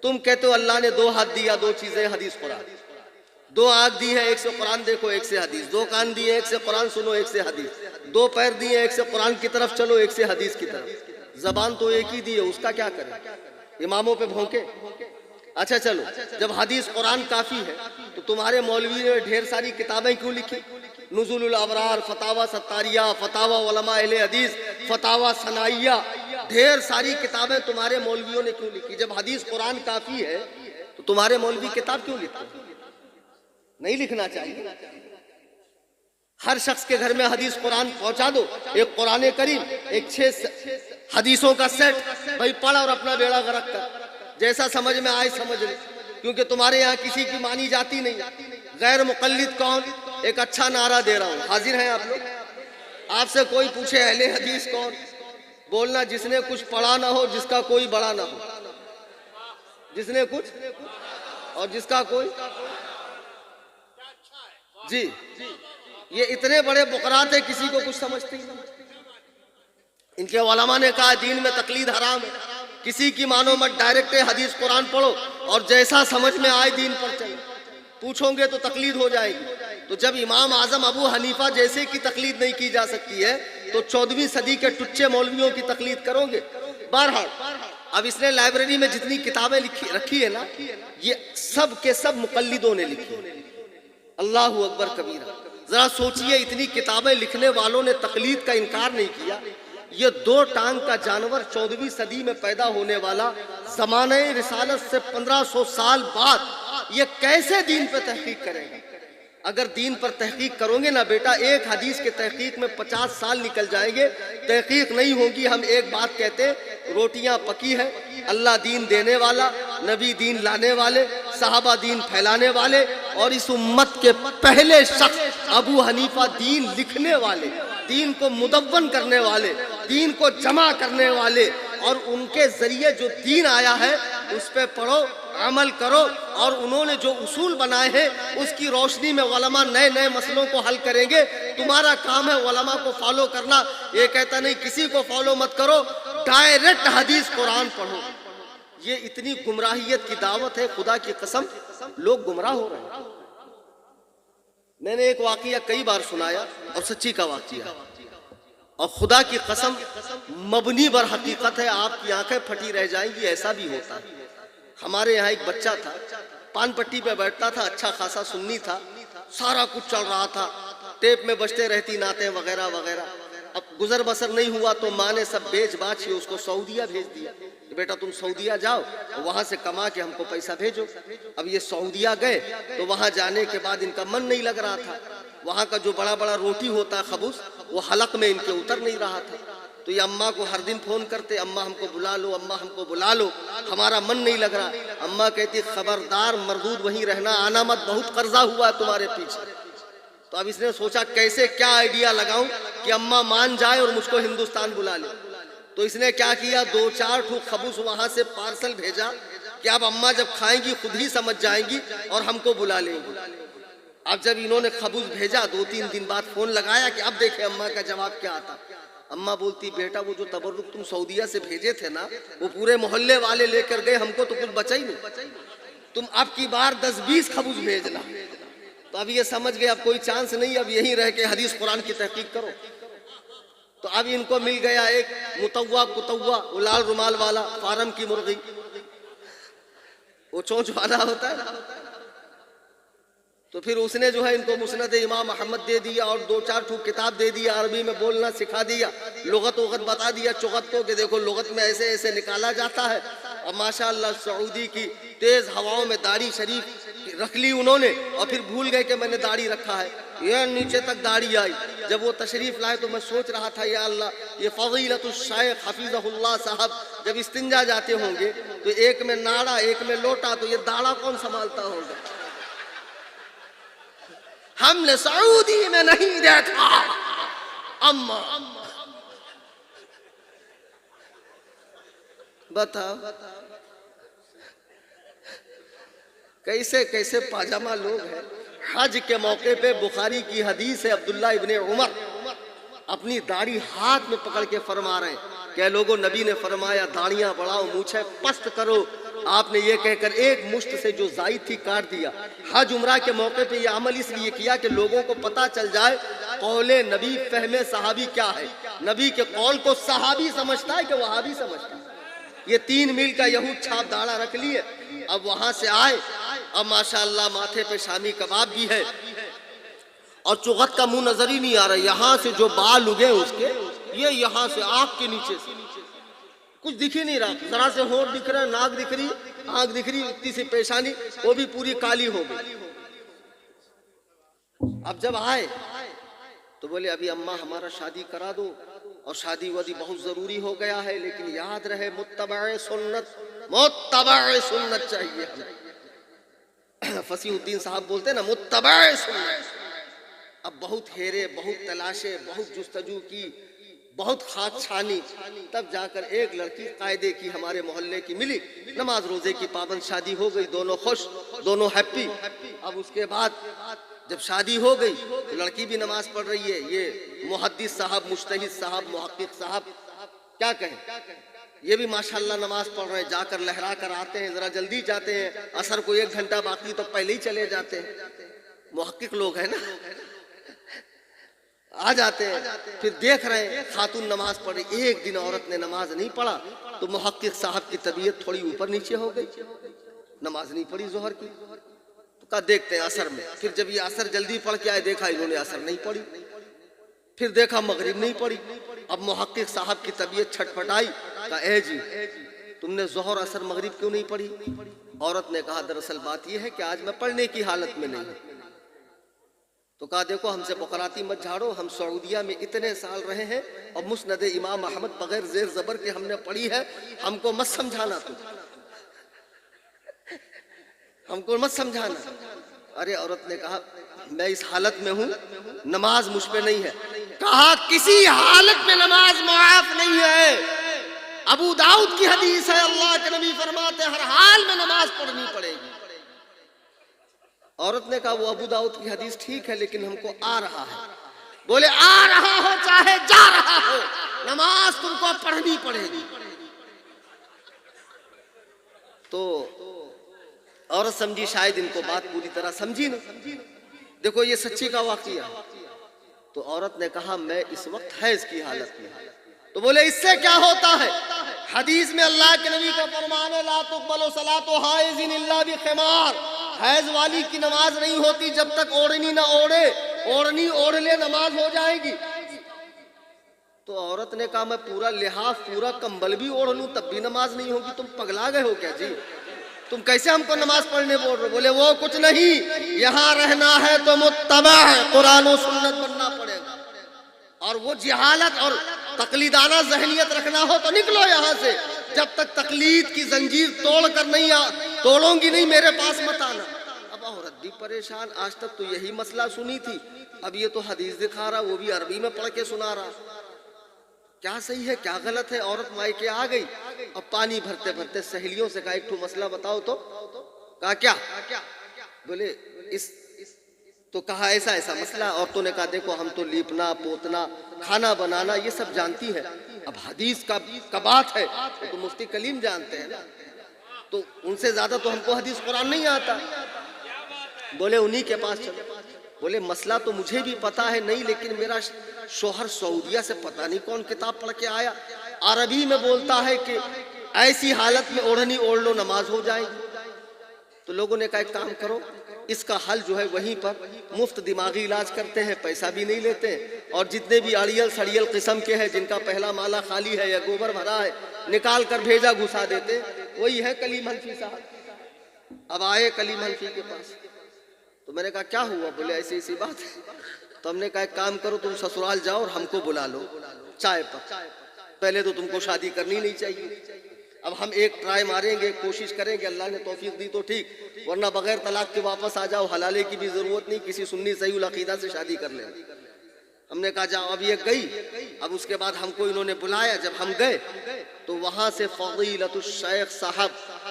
تم کہتے ہو اللہ نے 2 ہاتھ دیا 2 چیزیں حدیث قرآن, 2 آنکھ دی ہے, ایک سے قرآن دیکھو ایک سے حدیث, 2 کان دیے ایک سے قرآن سنو ایک سے حدیث, 2 پیر دیے ایک سے قرآن کی طرف چلو ایک سے حدیث کی طرف, زبان تو ایک ہی دی ہے, اس کا کیا کریں, اماموں پہ بھونکے. اچھا چلو جب حدیث قرآن کافی ہے تو تمہارے مولوی نے ڈھیر ساری کتابیں کیوں لکھی, نزول الابرار, فتاوی ستاریہ, فتاوی علماء اہل حدیث, فتاوی ثنائیہ, ڈھیر ساری کتابیں تمہارے مولویوں نے کیوں لکھی. جب حدیث قرآن کافی ہے تو تمہارے مولوی کتاب کیوں لکھتے ہیں؟ نہیں لکھنا چاہیے. ہر شخص کے گھر میں حدیث قرآن پہنچا دو, ایک قرآن کریم, ایک 6 حدیثوں کا سیٹ, بھائی پڑھ اور اپنا بیڑا غرق کر, جیسا سمجھ میں آئے سمجھ لے, کیونکہ تمہارے یہاں کسی کی مانی جاتی نہیں. غیر مقلد کون, ایک اچھا نعرہ دے رہا ہوں, حاضر ہیں آپ لوگ, آپ سے کوئی پوچھے اہل حدیث کون, بولنا جس نے کچھ پڑھا نہ ہو, جس کا کوئی بڑا نہ ہو, جس نے کچھ اور جس کا کوئی. جی یہ اتنے بڑے بقرات ہیں کسی کو کچھ سمجھتے ہی نہیں. ان کے علماء نے کہا دین میں تقلید حرام ہے, کسی کی مانو مت, ڈائریکٹ حدیث قرآن پڑھو اور جیسا سمجھ میں آئے دین پر چلو. پوچھو گے تو تقلید ہو جائے گی. تو جب امام اعظم ابو حنیفہ جیسے کی تقلید نہیں کی جا سکتی ہے تو 14ویں صدی کے ٹچے مولویوں کی تقلید کرو گے. بہرحال اب اس نے لائبریری میں جتنی کتابیں رکھی ہے نا یہ سب کے سب مقلدوں نے لکھی. اللہ اکبر کبیرہ. ذرا سوچئے اتنی کتابیں لکھنے والوں نے تقلید کا انکار نہیں کیا. یہ 2 ٹانگ کا جانور 14ویں صدی میں پیدا ہونے والا زمانہ رسالت سے 1500 سال بعد یہ کیسے دین پہ تحقیق کرے گا؟ اگر دین پر تحقیق کرو گے نا بیٹا, ایک حدیث کے تحقیق میں 50 سال نکل جائیں گے. تحقیق نہیں ہوگی. ہم ایک بات کہتے, روٹیاں پکی ہے, اللہ دین دینے والا, نبی دین لانے والے, صحابہ دین پھیلانے والے, اور اس امت کے پہلے شخص ابو حنیفہ دین لکھنے والے, دین کو مدون کرنے والے, دین کو جمع کرنے والے, اور ان کے ذریعے جو دین آیا ہے اس پہ پڑھو, عمل کرو, اور انہوں نے جو اصول بنائے ہیں اس کی روشنی میں علماء نئے مسئلوں کو حل کریں گے. تمہارا کام ہے علماء کو فالو کرنا. یہ کہتا نہیں کسی کو فالو مت کرو, ڈائریکٹ حدیث قرآن پڑھو. یہ اتنی گمراہیت کی دعوت ہے, خدا کی قسم لوگ گمراہ ہو رہے ہیں. میں نے ایک واقعہ کئی بار سنایا اور سچی کا واقعہ, اور خدا کی قسم مبنی بر حقیقت ہے. آپ کی آنکھیں پھٹی رہ جائیں گی, ایسا بھی ہوتا ہے. ہمارے یہاں ایک بچہ تھا, پان پٹی پہ بیٹھتا تھا, اچھا خاصا سنی تھا, سارا کچھ چل رہا تھا, ٹیپ میں بجتے رہتی نعتیں وغیرہ وغیرہ. اب گزر بسر نہیں ہوا تو ماں نے سب بیچ باچ کے اس کو سعودیہ بھیج دیا. بیٹا تم سعودیہ جاؤ, وہاں سے کما کے ہم کو پیسہ بھیجو. اب یہ سعودیہ گئے تو وہاں جانے کے بعد ان کا من نہیں لگ رہا تھا. وہاں کا جو بڑا بڑا روٹی ہوتا ہے خبوز, وہ حلق میں ان کے اتر نہیں رہا تھا. تو یہ اماں کو ہر دن فون کرتے, اماں ہم کو بلا لو, اماں ہم کو بلا لو, ہمارا من نہیں لگ رہا. اماں کہتی خبردار مردود وہیں رہنا, آنا مت, بہت قرضہ ہوا ہے تمہارے پیچھے. تو اب اس نے سوچا کیسے کیا آئیڈیا لگاؤں کہ اماں مان جائے اور مجھ کو ہندوستان بلا لے. تو اس نے کیا کیا, 2-4 ٹھوک خبوز وہاں سے پارسل بھیجا کہ اب اماں جب کھائیں گی خود ہی سمجھ جائیں گی اور ہم کو بلا لیں گی. اب جب انہوں نے خبوز بھیجا 2-3 دن بعد فون لگایا کہ اب دیکھیں اماں کا جواب کیا آتا. اماں بولتی بیٹا وہ جو تبرک تم سعودیہ سے بھیجے تھے نا وہ پورے محلے والے لے کر گئے, ہم کو تو کچھ بچا ہی نہیں. تم اب کی بار 10-20 خبوز بھیجنا. تو اب یہ سمجھ گئے اب کوئی چانس نہیں، اب یہیں رہ کے حدیث قرآن کی تحقیق کرو. تو اب ان کو مل گیا ایک متوا کتوا، لال رومال والا، فارم کی مرغی، وہ چونچ والا ہوتا ہے. تو پھر اس نے جو ہے ان کو مسند امام احمد دے دیا اور 2-4 کتاب دے دیا، عربی میں بولنا سکھا دیا، لغت وغت بتا دیا چغت کو کہ دیکھو لغت میں ایسے ایسے نکالا جاتا ہے. اور ماشاءاللہ سعودی کی تیز ہواؤں میں داڑھی شریف رکھ لی انہوں نے، اور پھر بھول گئے کہ میں نے داڑھی رکھا ہے، یہ نیچے تک داڑھی آئی. جب وہ تشریف لائے تو میں سوچ رہا تھا یا اللہ، یہ فضیلت الشیخ حفیظہ اللہ صاحب جب استنجا جاتے ہوں گے تو ایک میں ناڑا ایک میں لوٹا، تو یہ داڑھا کون سنبھالتا ہوگا؟ ہم نے سعودی میں نہیں دیکھا. اما بتاؤ کیسے کیسے پاجامہ لوگ ہیں. حج کے موقع پہ بخاری کی حدیث ہے، عبداللہ ابن عمر اپنی داڑھی ہاتھ میں پکڑ کے فرما رہے ہیں کہ لوگوں، نبی نے فرمایا داڑیاں بڑھاؤ، مونچھیں پست کرو. آپ نے یہ کہہ کر ایک مشت سے جو زائد تھی کاٹ دیا. حج عمرہ کے موقع پہ یہ عمل اس لیے کیا کہ لوگوں کو پتہ چل جائے قول نبی فہم صحابی کیا ہے. نبی کے قول کو صحابی سمجھتا ہے کہ وہابی سمجھتا ہے. یہ 3 میل کا یہود چھاپ داڑھا رکھ لیے. اب وہاں سے آئے، اب ماشاءاللہ ماتھے پہ شامی کباب بھی ہے اور چغت کا منہ نظر ہی نہیں آ رہا. یہاں سے جو بال اگے اس کے، یہ یہاں سے آنکھ کے نیچے سے کچھ دکھ ہی نہیں رہا. ذرا سے ہونٹ دکھ رہا ہے، ناک دکھ رہی، آنکھ دکھ رہی، اتنی سی پیشانی وہ بھی پوری کالی ہو گئی. اب جب آئے تو بولے ابھی اماں ہمارا شادی کرا دو، اور شادی وادی بہت ضروری ہو گیا ہے، لیکن یاد رہے متبع سنت چاہیے ہمیں. فصیح الدین صاحب بولتے ہیں نا متبع سنت. اب بہت ہیرے، بہت تلاشے، بہت جستجو کی، بہت خاک چھانی، تب جا کر ایک لڑکی قاعدے کی ہمارے محلے کی ملی. نماز روزے کی پابند، شادی ہو گئی، دونوں خوش، دونوں ہیپی. اب اس کے بعد جب شادی ہو گئی تو لڑکی بھی نماز پڑھ رہی ہے. یہ محدث صاحب، مجتہد صاحب، محقق صاحب کیا کہیں، یہ بھی ماشاءاللہ نماز پڑھ رہے ہیں. جا کر لہرا کر آتے ہیں، ذرا جلدی جاتے ہیں، عصر کو 1 گھنٹہ باقی تو پہلے ہی چلے جاتے ہیں. محقق لوگ ہیں نا، آ جاتے ہیں. پھر دیکھ رہے ہیں خاتون نماز پڑھی. ایک دن عورت نے نماز نہیں پڑھا تو محقق صاحب کی طبیعت تھوڑی اوپر نیچے ہو گئی، نماز نہیں پڑھی ظہر کی. تو کہا دیکھتے ہیں عصر میں. پھر جب یہ عصر جلدی پڑھ کے آئے، دیکھا انہوں نے عصر نہیں پڑھی. پھر دیکھا مغرب نہیں پڑھی. اب محقق صاحب کی طبیعت چھٹپٹائی. کہا اے جی تم نے ظہر عصر مغرب کیوں نہیں پڑھی؟ عورت نے کہا دراصل بات یہ ہے کہ آج میں پڑھنے کی حالت میں نہیں ہوں. تو کہا دیکھو ہم سے بقراتی مت جھاڑو، ہم سعودیہ میں اتنے سال رہے ہیں اور مسند امام احمد بغیر زیر زبر کے ہم نے پڑھی ہے، ہم کو مت سمجھانا، تو ہم کو مت سمجھانا. ارے عورت نے کہا میں اس حالت میں ہوں، نماز مجھ پہ نہیں ہے. کہا کسی حالت میں نماز معاف نہیں ہے. ابو داؤد کی حدیث ہے، اللہ کے نبی فرماتے ہر حال میں نماز پڑھنی پڑے گی. عورت نے کہا وہ ابو داؤد کی حدیث ٹھیک ہے لیکن ہم کو آ رہا ہے. بولے آ رہا ہو چاہے جا رہا ہو، نماز تم کو پڑھنی پڑے گی. تو عورت سمجھی شاید ان کو بات پوری طرح سمجھی نہیں. دیکھو یہ سچی کا واقعہ. تو عورت نے کہا میں اس وقت حیض کی حالت میں. تو بولے اس سے کیا ہوتا ہے؟ حدیث میں اللہ کے نبی کا فرمان ہے لا تقبل صلاۃ حائض الا بخمار. حیض والی کی نماز نہیں ہوتی جب تک اوڑھنی نہ اوڑھے. اوڑھنی اوڑھ لے نماز ہو جائے گی. تو عورت نے کہا میں پورا لحاف، پورا کمبل بھی اوڑھ لوں تب بھی نماز نہیں ہوگی. تم پگلا گئے ہو کیا جی؟ تم کیسے ہم کو نماز پڑھنے بول رہے ہو؟ بولے وہ کچھ نہیں، یہاں رہنا ہے تو متبع قرآن و سنت بننا پڑے گا. اور وہ جہالت اور تقلیدانہ ذہنیت رکھنا ہو تو نکلو یہاں سے. جب تک تقلید کی زنجیر توڑ کر نہیں توڑوں گی نہیں میرے پاس مت آنا. اب عورت بھی پریشان، آج تک تو یہی مسئلہ سنی تھی، اب یہ تو حدیث دکھا رہا، وہ بھی عربی میں پڑھ کے سنا رہا. کیا صحیح ہے کیا غلط ہے؟ عورت مائکے آ گئی. اب پانی بھرتے بھرتے سہیلیوں سے کہا ایک ٹھو مسئلہ بتاؤ تو. کہا کیا؟ بولے اس تو کہا ایسا ایسا مسئلہ. عورتوں نے کہا دیکھو ہم تو لیپنا پوتنا کھانا بنانا یہ سب جانتی ہے، اب حدیث کا بات ہے تو مفتی کلیم جانتے ہیں نا، تو ان سے زیادہ تو ہم کو حدیث قرآن نہیں آتا. بولے انہی کے پاس چلو. بولے مسئلہ تو مجھے بھی پتا ہے نہیں، لیکن میرا شوہر سعودیہ سے پتہ نہیں کون کتاب پڑھ کے آیا، عربی میں بولتا ہے کہ ایسی حالت میں اوڑھنی اوڑھ لو نماز ہو جائے گی۔ تو لوگوں نے کہا ایک کام کرو، اس کا حل جو ہے وہیں پر مفت دماغی علاج کرتے ہیں، پیسہ بھی نہیں لیتے ہیں، اور جتنے بھی اڑیل سڑیل قسم کے ہیں جن کا پہلا مالا خالی ہے یا گوبر بھرا ہے نکال کر بھیجا گھسا دیتے ہیں۔ وہی ہے کلیم حنفی صاحب۔ اب آئے کلیم حنفی کے پاس، تو میں نے کہا کیا ہوا؟ بولے ایسی ایسی بات ہے۔ تو ہم نے کہا ایک کام کرو، تم سسرال جاؤ اور ہم کو بلا لو چائے پر، پہلے تو تم کو شادی کرنی نہیں چاہیے، اب ہم ایک ٹرائی ماریں گے، کوشش کریں گے، اللہ نے توفیق دی تو ٹھیک، ورنہ بغیر طلاق کے واپس آ جاؤ، حلالے کی بھی ضرورت نہیں، کسی سنی صحیح العقیدہ سے شادی کر لیں۔ ہم نے کہا جاؤ، اب یہ گئی۔ اب اس کے بعد ہم کو انہوں نے بلایا، جب ہم گئے تو وہاں سے فضیلت الشیخ صاحب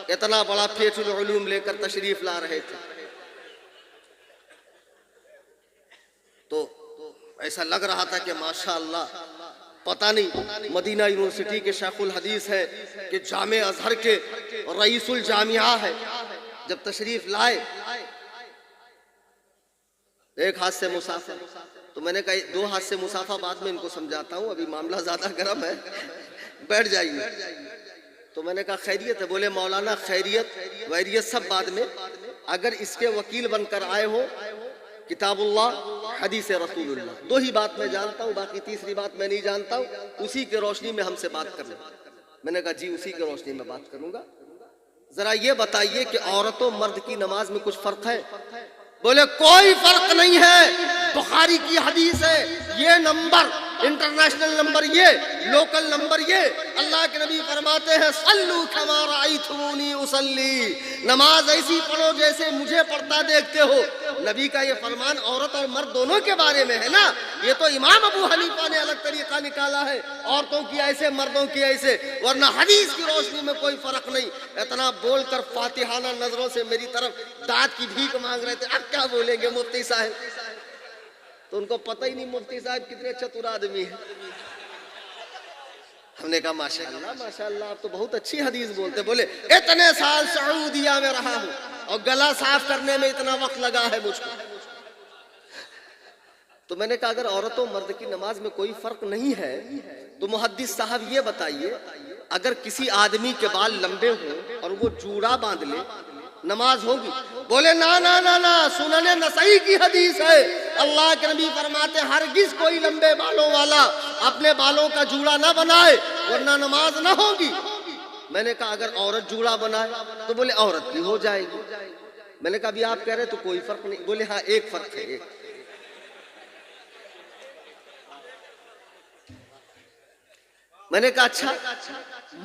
اتنا بڑا پیٹ العلوم لے کر تشریف لا رہے تھے، تو ایسا لگ رہا تھا کہ ماشاءاللہ پتہ نہیں مدینہ یونیورسٹی کے شیخ الحدیث ہے کہ جامع ازہر کے رئیس الجامعہ ہے۔ جب تشریف لائے ایک ہاتھ سے مسافہ، تو میں نے کہا دو ہاتھ سے مسافہ بعد میں ان کو سمجھاتا ہوں، ابھی معاملہ زیادہ گرم ہے، بیٹھ جائیے۔ تو میں نے کہا خیریت ہے؟ بولے مولانا خیریت ویریت سب بعد میں، اگر اس کے وکیل بن کر آئے ہو کتاب اللہ حدیث رسول اللہ، دو ہی بات میں جانتا ہوں، باقی تیسری بات میں نہیں جانتا ہوں، اسی کے روشنی میں ہم سے بات کرنا۔ میں نے کہا جی اسی کے روشنی میں بات کروں گا، ذرا یہ بتائیے کہ عورت و مرد کی نماز میں کچھ فرق ہے؟ بولے کوئی فرق نہیں ہے، بخاری کی حدیث ہے، یہ نمبر انٹرنیشنل نمبر، یہ لوکل نمبر، یہ اللہ کے نبی فرماتے ہیں صلو کما رأیتمونی اصلی، نماز ایسی پڑھو جیسے مجھے پڑھتا دیکھتے ہو۔ نبی کا یہ فرمان عورت اور مرد دونوں کے بارے میں ہے نا، یہ تو امام ابو حنیفہ نے الگ طریقہ نکالا ہے، عورتوں کی ایسے مردوں کی ایسے، ورنہ حدیث کی روشنی میں کوئی فرق نہیں۔ اتنا بول کر فاتحانہ نظروں سے میری طرف داد کی بھیک مانگ رہے تھے، اب کیا بولیں گے مفتی صاحب؟ تو ان کو پتہ ہی نہیں مفتی صاحب کتنے چتر آدمی ہیں۔ ہم نے کہا ماشاءاللہ ماشاءاللہ آپ تو بہت اچھی حدیث بولتے۔ بولے اتنے سال سعودیہ میں رہا ہوں اور گلا صاف کرنے میں اتنا وقت لگا ہے مجھ کو۔ تو میں نے کہا اگر عورت و مرد کی نماز میں کوئی فرق نہیں ہے تو محدث صاحب یہ بتائیے اگر کسی آدمی کے بال لمبے ہوں اور وہ جوڑا باندھ لے نماز ہوگی؟ بولے نا نا نا نا، سنن نسائی کی حدیث ہے، اللہ کے نبی فرماتے ہرگز کوئی لمبے بالوں والا اپنے بالوں کا جوڑا نہ بنائے ورنہ نماز نہ ہوگی۔ میں نے کہا اگر عورت جوڑا بنائے تو بولے عورت کی ہو جائے گی۔ میں نے کہا ابھی آپ کہہ رہے تو کوئی فرق نہیں؟ بولے ہاں ایک فرق ہے، ایک۔ میں نے کہا اچھا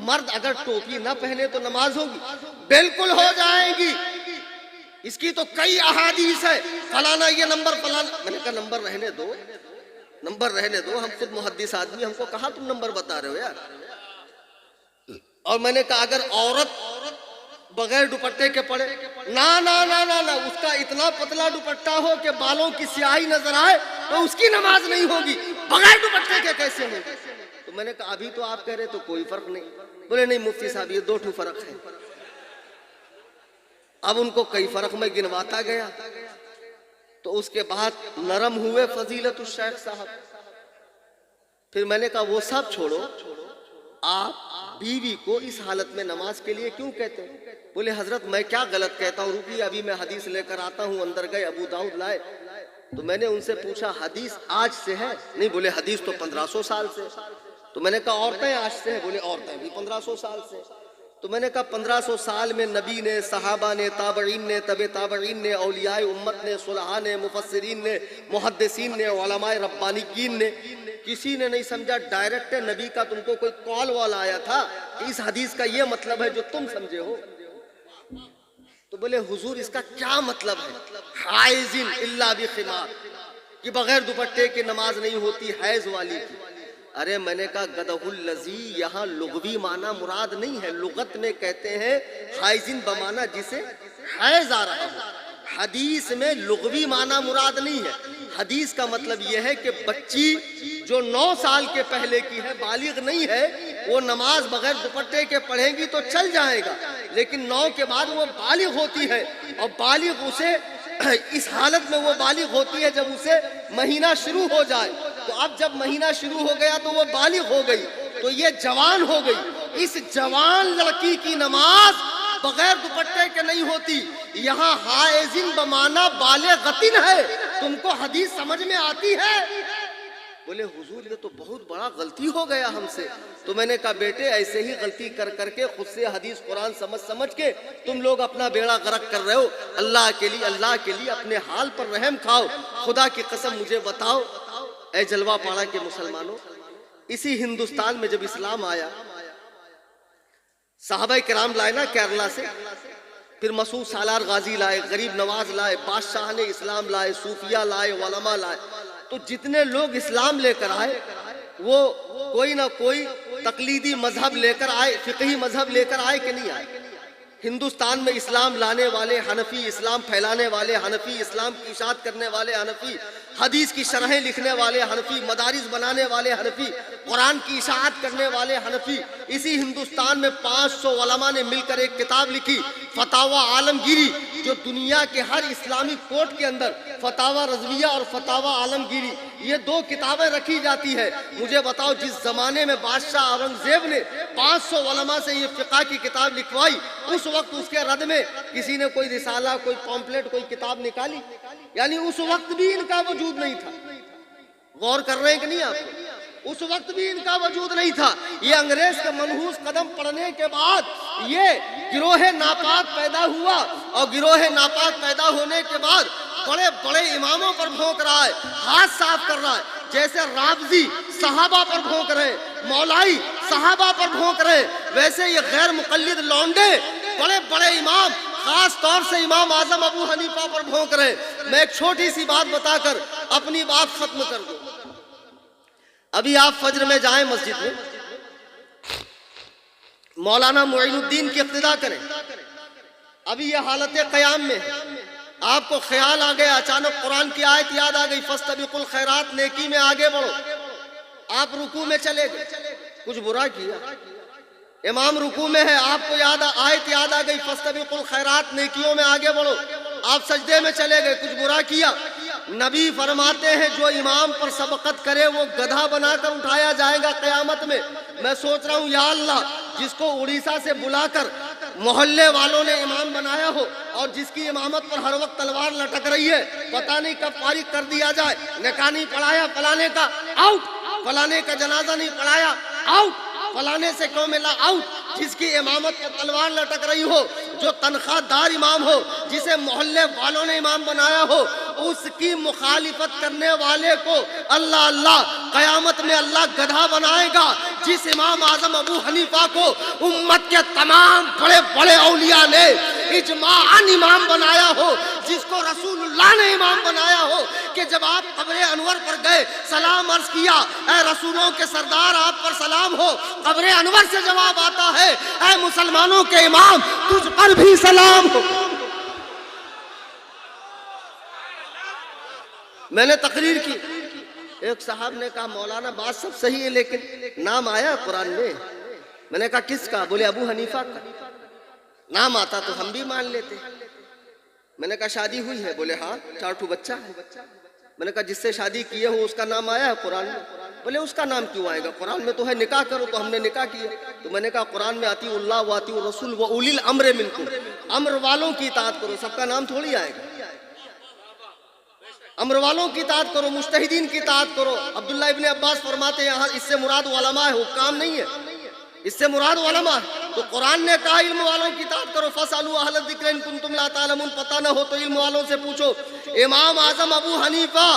مرد اگر ٹوپی نہ پہنے تو نماز ہوگی؟ بالکل ہو جائے گی، اس کی تو کئی احادیث ہے، فلانا یہ نمبر فلانا۔ میں نے کہا نمبر رہنے دو، نمبر رہنے دو، ہم خود محدث آدمی، ہم کو کہاں تم نمبر بتا رہے ہو یار۔ اور میں نے کہا اگر عورت بغیر دوپٹے کے پڑے، نا نا نا نا نا، اس کا اتنا پتلا دوپٹہ ہو کہ بالوں کی سیاہی نظر آئے تو اس کی نماز نہیں ہوگی، بغیر دوپٹے کے کیسے ہوگی؟ تو میں نے کہا ابھی تو آپ کہہ رہے تو کوئی فرق نہیں۔ بولے نہیں مفتی صاحب یہ دو فرق ہے۔ اب ان کو کئی فرق میں گنواتا گیا تو اس کے بعد نرم ہوئے فضیلت الشیخ صاحب۔ پھر میں نے کہا وہ سب چھوڑو، آپ بیوی کو اس حالت میں نماز کے لیے کیوں کہتے ہیں؟ بولے حضرت میں کیا غلط کہتا ہوں، رکیے ابھی میں حدیث لے کر آتا ہوں۔ اندر گئے ابو داؤد لائے تو میں نے ان سے پوچھا حدیث آج سے ہے؟ نہیں، بولے حدیث تو 1500 سال سے۔ تو میں نے کہا عورتیں آج سے ہیں؟ بولے عورتیں بھی 1500 سال سے۔ تو میں نے کہا 1500 سال میں نبی نے، صحابہ نے، تابعین نے، تبع تابعین نے، اولیاء امت نے، صلحاء نے، مفسرین نے، محدثین نے، علماء ربانیین نے، کسی نے نہیں سمجھا ڈائریکٹ نبی کا تم کو کوئی کال وال آیا تھا کہ اس حدیث کا یہ مطلب ہے جو تم سمجھے ہو؟ تو بولے حضور اس کا کیا مطلب ہے؟ حائزن الا بخمار، کہ بغیر دوپٹے کے نماز نہیں ہوتی حیض والی کی۔ ارے میں نے کہا گدہ الذی، یہاں لغوی معنی مراد نہیں ہے، لغت میں کہتے ہیں حائزن بمعنی جسے حیض آ رہا ہو، حدیث میں لغوی معنی مراد نہیں ہے۔ حدیث کا مطلب یہ ہے کہ بچی جو 9 سال کے پہلے کی ہے، بالغ نہیں ہے، وہ نماز بغیر دوپٹے کے پڑھیں گی تو چل جائے گا، لیکن 9 کے بعد وہ بالغ ہوتی ہے اور بالغ اسے اس حالت میں وہ بالغ ہوتی ہے جب اسے مہینہ شروع ہو جائے. تو اب جب مہینہ شروع ہو گیا تو وہ بالغ ہو گئی, تو یہ جوان ہو گئی. اس جوان لڑکی کی نماز بغیر دوپٹے کے نہیں ہوتی. یہاں حائزن بمانا بالغتن ہے. تم کو حدیث سمجھ میں آتی ہے؟ بولے حضور یہ تو بہت بڑا غلطی ہو گیا ہم سے. تو میں نے کہا بیٹے ایسے ہی غلطی کر کر کے خود سے حدیث قرآن سمجھ کے تم لوگ اپنا بیڑا غرق کر رہے ہو. اللہ کے لیے اپنے حال پر رحم کھاؤ. خدا کی قسم مجھے بتاؤ اے جلوہ پاڑا کے مسلمانوں, اسی ہندوستان میں جب اسلام آیا, صحابہ کرام لائے نا کیرلا سے, پھر مسعود سالار غازی لائے, غریب نواز لائے, بادشاہ نے اسلام لائے, صوفیہ لائے, علماء لائے. تو جتنے لوگ اسلام لے کر آئے وہ کوئی نہ کوئی تقلیدی مذہب لے کر آئے, فقہی مذہب لے کر آئے کہ نہیں آئے؟ ہندوستان میں اسلام لانے والے حنفی, اسلام پھیلانے والے حنفی, اسلام کی اشاعت کرنے والے حنفی, حدیث کی شرحیں لکھنے والے حنفی, مدارس بنانے والے حنفی, قرآن کی اشاعت کرنے والے حنفی. اسی ہندوستان میں 500 علماء نے مل کر ایک کتاب لکھی فتاوی عالمگیری, جو دنیا کے ہر اسلامی کورٹ کے اندر فتاوی رضویہ اور فتاوی عالمگیری یہ 2 کتابیں رکھی جاتی ہے. مجھے بتاؤ جس زمانے میں بادشاہ اورنگزیب نے 500 علماء سے یہ فقہ کی کتاب لکھوائی, اس وقت اس کے رد میں کسی نے کوئی رسالہ, کوئی پامپلیٹ, کوئی کتاب نکالی؟ یعنی اس وقت بھی ان کا وجود نہیں تھا. غور کر رہے ہیں کہ نہیں آپ؟ اس وقت بھی ان کا وجود نہیں تھا. یہ انگریز کا منحوس قدم پڑنے کے بعد یہ گروہ ناپاک پیدا ہوا, اور گروہ ناپاک پیدا ہونے کے بعد بڑے بڑے اماموں پر بھونک رہا ہے, ہاتھ صاف کر رہا ہے. جیسے رافضی صحابہ پر بھونک رہے, مولائی صحابہ پر بھونک رہے, ویسے یہ غیر مقلد لونڈے بڑے بڑے امام, خاص طور سے امام اعظم ابو حنیفہ پر بھونک رہے. میں ایک چھوٹی سی بات بتا کر اپنی بات ختم کر دوں. ابھی آپ فجر میں جائیں مسجد میں, مولانا معین الدین کی اقتداء کریں. ابھی یہ حالت قیام میں آپ کو خیال آ گیا, اچانک قرآن کی آیت یاد آ گئی, فاستبقوا الخیرات, نیکی میں آگے بڑھو. آپ رکوع میں چلے گئے, کچھ برا کیا, امام رکوع میں ہے, آپ کو آیت یاد آ گئی, فاستبقوا الخیرات, نیکیوں میں آگے بڑھو. آپ سجدے میں چلے گئے, کچھ برا کیا. نبی فرماتے ہیں جو امام پر سبقت کرے وہ گدھا بنا کر اٹھایا جائے گا قیامت میں. میں سوچ رہا ہوں یا اللہ, جس کو اڑیسہ سے بلا کر محلے والوں نے امام بنایا ہو, اور جس کی امامت پر ہر وقت تلوار لٹک رہی ہے, پتہ نہیں کب فارغ کر دیا جائے. نکاح نہیں پڑھایا فلانے کا, آؤٹ. فلانے کا جنازہ نہیں پڑھایا, آؤٹ. فلانے سے کیوں ملا, آؤٹ. جس کی امامت پر تلوار لٹک رہی ہو, جو تنخواہ دار امام ہو, جسے محلے والوں نے امام بنایا ہو, اس کی مخالفت کرنے والے کو اللہ قیامت میں اللہ گدھا بنائے گا. جس امام اعظم ابو حنیفہ کو امت کے تمام بڑے بڑے اولیاء نے اجماعاً امام بنایا ہو, جس کو رسول اللہ نے امام بنایا ہو, کہ جب آپ قبر انور پر گئے سلام عرض کیا, اے رسولوں کے سردار آپ پر سلام ہو, قبر انور سے جواب آتا ہے, اے مسلمانوں کے امام تجھ پر بھی سلام ہو. میں نے تقریر کی, ایک صاحب نے کہا مولانا بات سب صحیح ہے لیکن نام آیا قرآن میں. میں نے کہا کس کا؟ بولے ابو حنیفہ کا. نام آتا تو ہم بھی مان لیتے. میں نے کہا شادی ہوئی ہے؟ بولے ہاں 4 بچہ ہے. میں نے کہا جس سے شادی کیے ہو اس کا نام آیا ہے قرآن میں؟ بولے اس کا نام کیوں آئے گا, قرآن میں تو ہے نکاح کرو, تو ہم نے نکاح کیا. تو میں نے کہا قرآن میں اطیعوا اللہ و اطیعوا الرسول و اولی الامر منکم, امر والوں کی اطاعت کرو, سب کا نام تھوڑی آئے گا. امر والوں کی اطاعت کرو, مجتہدین کی اطاعت کرو. عبداللہ ابن عباس فرماتے ہیں یہاں اس سے مراد علماء ہے, حکام نہیں ہے, اس سے مراد علماء ہے. تو قرآن نے کہا علم والوں کی اطاعت کرو, فاسألوا اہل الذکر ان کنتم لا تعلمون, پتہ نہ ہو تو علم والوں سے پوچھو. امام اعظم ابو حنیفہ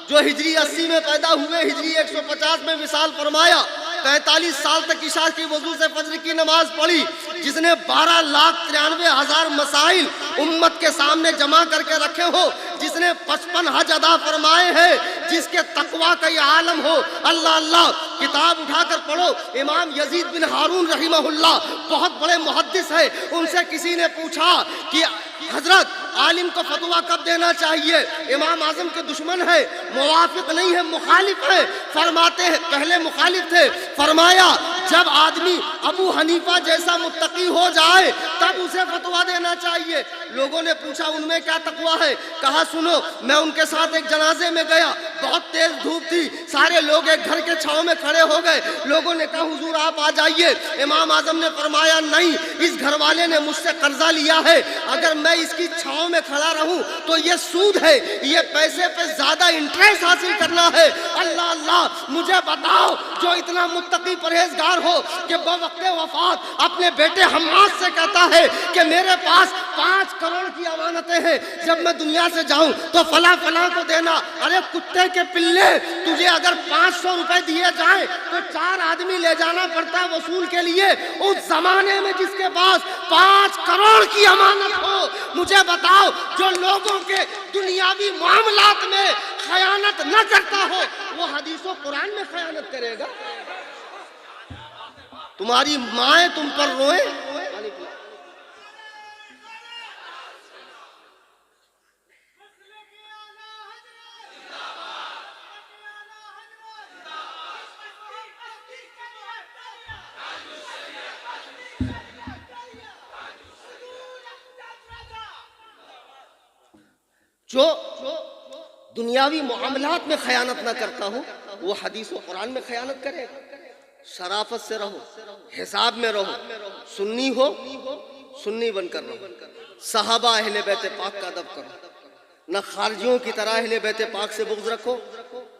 جو ہجری 80 میں پیدا ہوئے, ہجری 150 میں وصال فرمایا, 45 سال تک عشاء کی وضو سے فجر کی نماز پڑھی, جس نے 12,93,000 مسائل امت کے سامنے جمع کر کے رکھے ہو, جس نے 55 حج ادا فرمائے ہیں, جس کے تقویٰ کا یہ عالم ہو. اللہ کتاب اٹھا کر پڑھو. امام یزید بن ہارون رحمہ اللہ بہت بڑے محدث ہے, ان سے کسی نے پوچھا کہ حضرت عالم کو فتویٰ کب دینا چاہیے؟ امام اعظم کے دشمن ہے, موافق نہیں ہے, مخالف ہے. فرماتے ہیں پہلے مخالف تھے, فرمایا جب آدمی ابو حنیفہ جیسا متقی ہو جائے تب اسے فتویٰ دینا چاہیے۔ لوگوں نے پوچھا ان میں کیا تقویٰ ہے؟ کہا سنو، میں ان کے ساتھ ایک جنازے میں گیا، بہت تیز دھوپ تھی، سارے لوگ ایک گھر کے چھاؤں میں کھڑے ہو گئے۔ لوگوں نے کہا حضور آپ آ جائیے۔ امام اعظم نے فرمایا نہیں، اس گھر والے نے مجھ سے قرضہ لیا ہے، اگر میں اس کی چھاؤں میں کھڑا رہوں تو یہ سود ہے، یہ پیسے پہ زیادہ انٹرسٹ حاصل کرنا ہے۔ اللہ اللہ، مجھے بتاؤ جو اتنا متقی پرہیزگار ہو کہ بوقت وفات اپنے بیٹے حماد سے کہتا ہے کہ میرے پاس 5 کروڑ کی امانتیں ہیں، جب میں دنیا سے جاؤں تو فلاں فلاں کو دینا۔ ارے کتے کے پلے، تجھے اگر 500 روپے دیے جائیں تو 4 آدمی لے جانا پڑتا ہے وصول کے لیے، اس زمانے میں جس کے پاس 5 کروڑ کی امانت ہو۔ مجھے بتاؤ جو لوگوں کے دنیاوی معاملات میں خیانت نہ کرتا ہو وہ حدیث و قرآن میں خیانت کرے گا؟ تمہاری مائیں تم پر روئیں۔ جو دنیاوی معاملات میں خیانت نہ کرتا ہو وہ حدیث و قرآن میں خیانت کرے گا۔ شرافت سے رہو، حساب میں رہو، سنی ہو سنی بن کر رہو، صحابہ اہل بیت پاک کا ادب کرو، نہ خارجیوں کی طرح اہل بیت پاک سے بغض رکھو،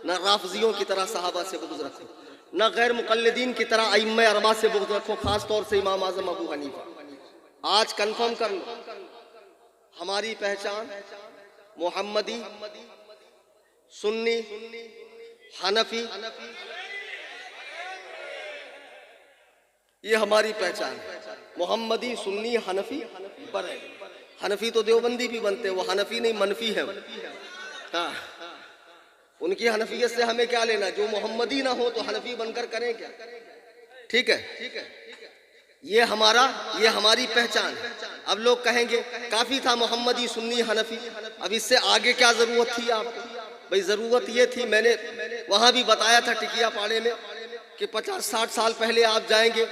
نہ رافضیوں کی طرح صحابہ سے بغض رکھو، نہ غیر مقلدین کی طرح ائمہ اربعہ سے بغض رکھو، خاص طور سے امام اعظم ابو حنیفہ۔ آج کنفرم کر لو، ہماری پہچان محمدی، سنی، حنفی، یہ ہماری پہچان ہے۔ محمدی، سنی، حنفی، بریلوی۔ حنفی تو دیوبندی بھی بنتے ہیں، وہ حنفی نہیں منفی ہے۔ ہاں، ان کی حنفیت سے ہمیں کیا لینا؟ جو محمدی نہ ہو تو حنفی بن کر کریں کیا؟ ٹھیک ہے، یہ ہماری پہچان ہے۔ اب لوگ کہیں گے کافی تھا محمدی، سنی، حنفی، اب اس سے آگے کیا ضرورت تھی آپ کو؟ بھئی ضرورت یہ تھی، میں نے وہاں بھی بتایا تھا ٹکیا پاڑے میں کہ 50-60 سال پہلے آپ جائیں گے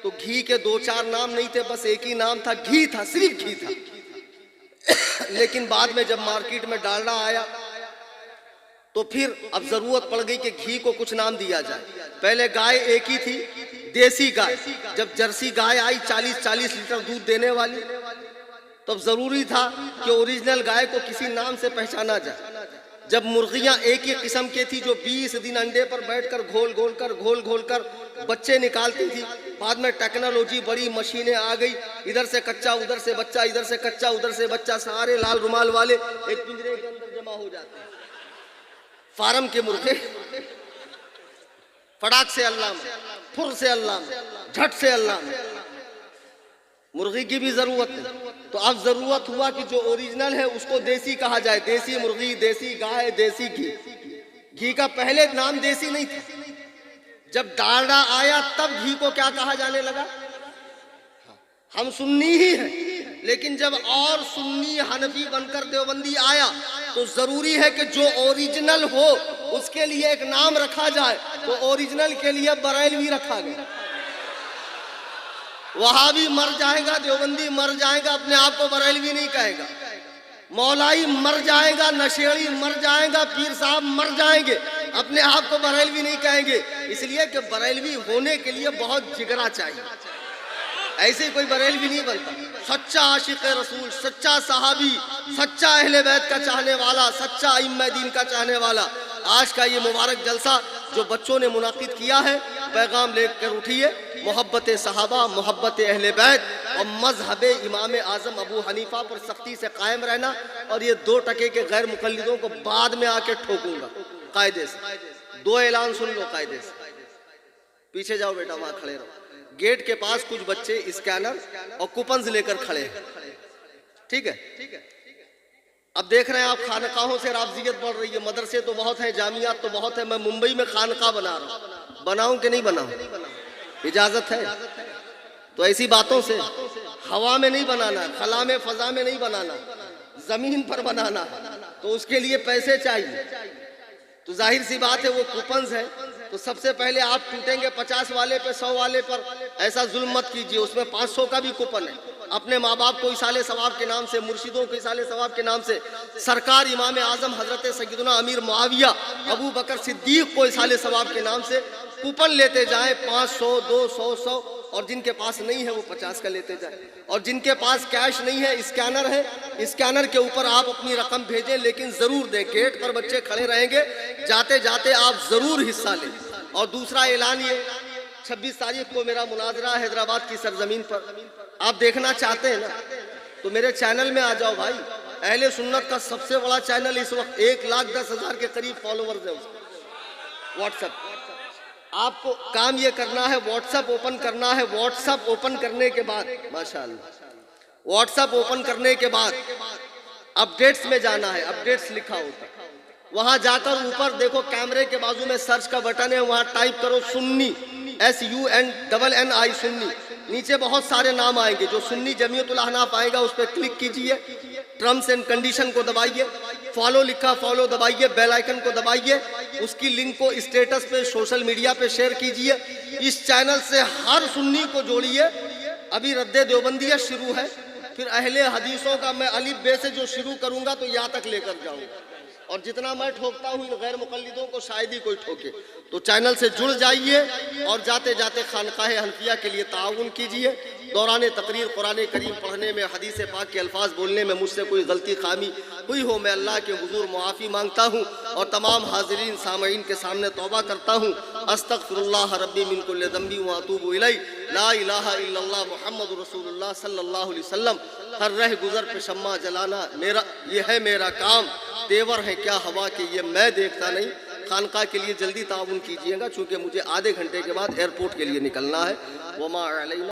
تو گھی کے 2-4 نام نہیں تھے، بس ایک ہی نام تھا، گھی تھا، صرف گھی تھا۔ لیکن بعد میں جب مارکیٹ میں ڈالڈا آیا تو پھر اب ضرورت پڑ گئی کہ گھی کو کچھ نام دیا جائے۔ پہلے گائے ایک ہی تھی، دیسی گائے۔ جب جرسی گائے آئی 40-40 لیٹر دودھ دینے والی، تب ضروری تھا کہ اوریجنل گائے کو کسی نام سے پہچانا جائے۔ جب مرغیاں ایک ہی قسم کی تھی جو 20 دن انڈے پر بیٹھ کر گھول گھول کر بچے نکالتی تھی، بعد میں ٹیکنالوجی بڑی، مشینیں آ گئی، ادھر سے کچا ادھر سے بچہ، ادھر سے کچا ادھر سے بچہ، سارے لال رومال والے ایک پنجرے کے اندر جمع ہو جاتے ہیں۔ فارم کے مرغے فڑاک سے اللہ میں، پھر سے اللہ میں، جھٹ سے اللہ میں۔ مرغی کی بھی ضرورت ہے، تو اب ضرورت ہوا کہ جو اوریجنل ہے اس کو دیسی کہا جائے، دیسی مرغی، دیسی گائے، دیسی گھی۔ گھی کا پہلے نام دیسی نہیں تھا، جب ڈالڈا آیا تب گھی کو کیا کہا جانے لگا؟ ہم سنی ہی ہیں، لیکن جب اور سنی حنفی بن کر دیوبندی آیا تو ضروری ہے کہ جو اوریجنل ہو اس کے لیے ایک نام رکھا جائے، تو اوریجنل کے لیے بریلوی رکھا گیا۔ وہابی مر جائے گا، دیوبندی مر جائے گا، اپنے آپ کو بریلوی نہیں کہے گا۔ مولائی مر جائے گا، نشیڑی مر جائے گا، پیر صاحب مر جائیں گے، اپنے آپ کو بریلوی نہیں کہیں گے، اس لیے کہ بریلوی ہونے کے لیے بہت جگرا چاہیے، ایسے کوئی بریلوی نہیں بنتا۔ سچا عاشق رسول، سچا صحابی، سچا اہل بیت کا چاہنے والا، سچا ائمہ دین کا چاہنے والا۔ آج کا یہ مبارک جلسہ جو بچوں نے منعقد کیا ہے، پیغام لے کر اٹھیے، محبت صحابہ، محبت اہل بیت اور مذہب امام اعظم ابو حنیفہ پر سختی سے قائم رہنا، اور یہ 2 ٹکے کے غیر مقلدوں کو بعد میں آ کے ٹھوکوں گا قاعدے سے۔ 2 اعلان سن لو قاعدے سے، پیچھے جاؤ بیٹا، وہاں کھڑے رہو۔ گیٹ کے پاس کچھ بچے اسکینر اور کوپنز لے کر کھڑے ہیں، ٹھیک ہے؟ اب دیکھ رہے ہیں آپ خانقاہوں سے رافضیت بڑھ رہی ہے، مدرسے تو بہت ہیں، جامعات تو بہت ہیں، میں ممبئی میں خانقاہ بنا رہا ہوں، بناؤں کہ نہیں بناؤں؟ اجازت ہے؟ تو ایسی باتوں سے ہوا میں نہیں بنانا، خلا میں، فضا میں نہیں بنانا، زمین پر بنانا، تو اس کے لیے پیسے چاہیے۔ تو ظاہر سی بات ہے وہ کوپنز ہے، تو سب سے پہلے آپ ٹوٹیں گے 50 والے پہ 100 والے پر، ایسا ظلم مت کیجیے، اس میں 500 کا بھی کوپن ہے۔ اپنے ماں باپ کو ایصال ثواب کے نام سے، مرشدوں کو ایصال ثواب کے نام سے، سرکار امام اعظم حضرت سیدنا امیر معاویہ ابو بکر صدیق کو ایصال ثواب کے نام سے کوپن لیتے جائیں، 500 200 100، اور جن کے پاس نہیں ہے وہ 50 کا لیتے جائیں، اور جن کے پاس کیش نہیں ہے اسکینر ہے، اسکینر کے اوپر آپ اپنی رقم بھیجیں، لیکن ضرور دیں، گیٹ پر بچے کھڑے رہیں گے، جاتے جاتے آپ ضرور حصہ لیں۔ اور دوسرا اعلان یہ، 26 تاریخ کو میرا مناظرہ ہے حیدرآباد کی سرزمین پر، آپ دیکھنا چاہتے ہیں نا تو میرے چینل میں آ جاؤ بھائی، اہل سنت کا سب سے بڑا چینل اس وقت 1,10,000 کے قریب فالوورز ہیں اس کا، واٹس ایپ۔ آپ کو کام یہ کرنا ہے، واٹس ایپ اوپن کرنا ہے، واٹس ایپ اوپن کرنے کے بعد ماشاءاللہ واٹس ایپ اوپن کرنے کے بعد اپڈیٹس میں جانا ہے، اپڈیٹس لکھا ہوتا ہے، وہاں جا کر اوپر دیکھو کیمرے کے بازو میں سرچ کا بٹن ہے، وہاں ٹائپ کرو سنی، SUNNI سنی، نیچے بہت سارے نام آئیں گے، جو سنی جمعیت الاحناف آئے گا اس پہ کلک کیجئے، ٹرمز اینڈ کنڈیشن کو دبائیے، فالو لکھا فالو دبائیے، بیل آئیکن کو دبائیے، اس کی لنک کو اسٹیٹس پہ سوشل میڈیا پہ شیئر کیجئے، اس چینل سے ہر سنی کو جوڑیے۔ ابھی رد دیوبندیہ شروع ہے، پھر اہل حدیثوں کا میں الف بے سے جو شروع کروں گا تو یہاں تک لے کر جاؤں گا، اور جتنا میں ٹھوکتا ہوں ان غیر مقلدوں کو شاید ہی کوئی ٹھوکے، تو چینل سے جڑ جائیے، اور جاتے جاتے خانقاہ حنفیہ کے لیے تعاون کیجئے۔ دوران تقریر قرآن کریم پڑھنے میں، حدیث پاک کے الفاظ بولنے میں مجھ سے کوئی غلطی خامی ہوئی ہو، میں اللہ کے حضور معافی مانگتا ہوں، اور تمام حاضرین سامعین کے سامنے توبہ کرتا ہوں، استغفر اللہ ربی من کل ذنب واتوب الیہ، لا الہ الا اللہ محمد رسول اللہ صلی اللہ علیہ وسلم۔ ہر رہ گزر پہ شمع جلانا یہ ہے میرا کام، تیور ہے کیا ہوا کہ یہ میں دیکھتا نہیں۔ خانقاہ کے لیے جلدی تعاون کیجئے گا، چونکہ مجھے آدھے گھنٹے کے بعد ایئرپورٹ کے لیے نکلنا ہے۔ وما علینا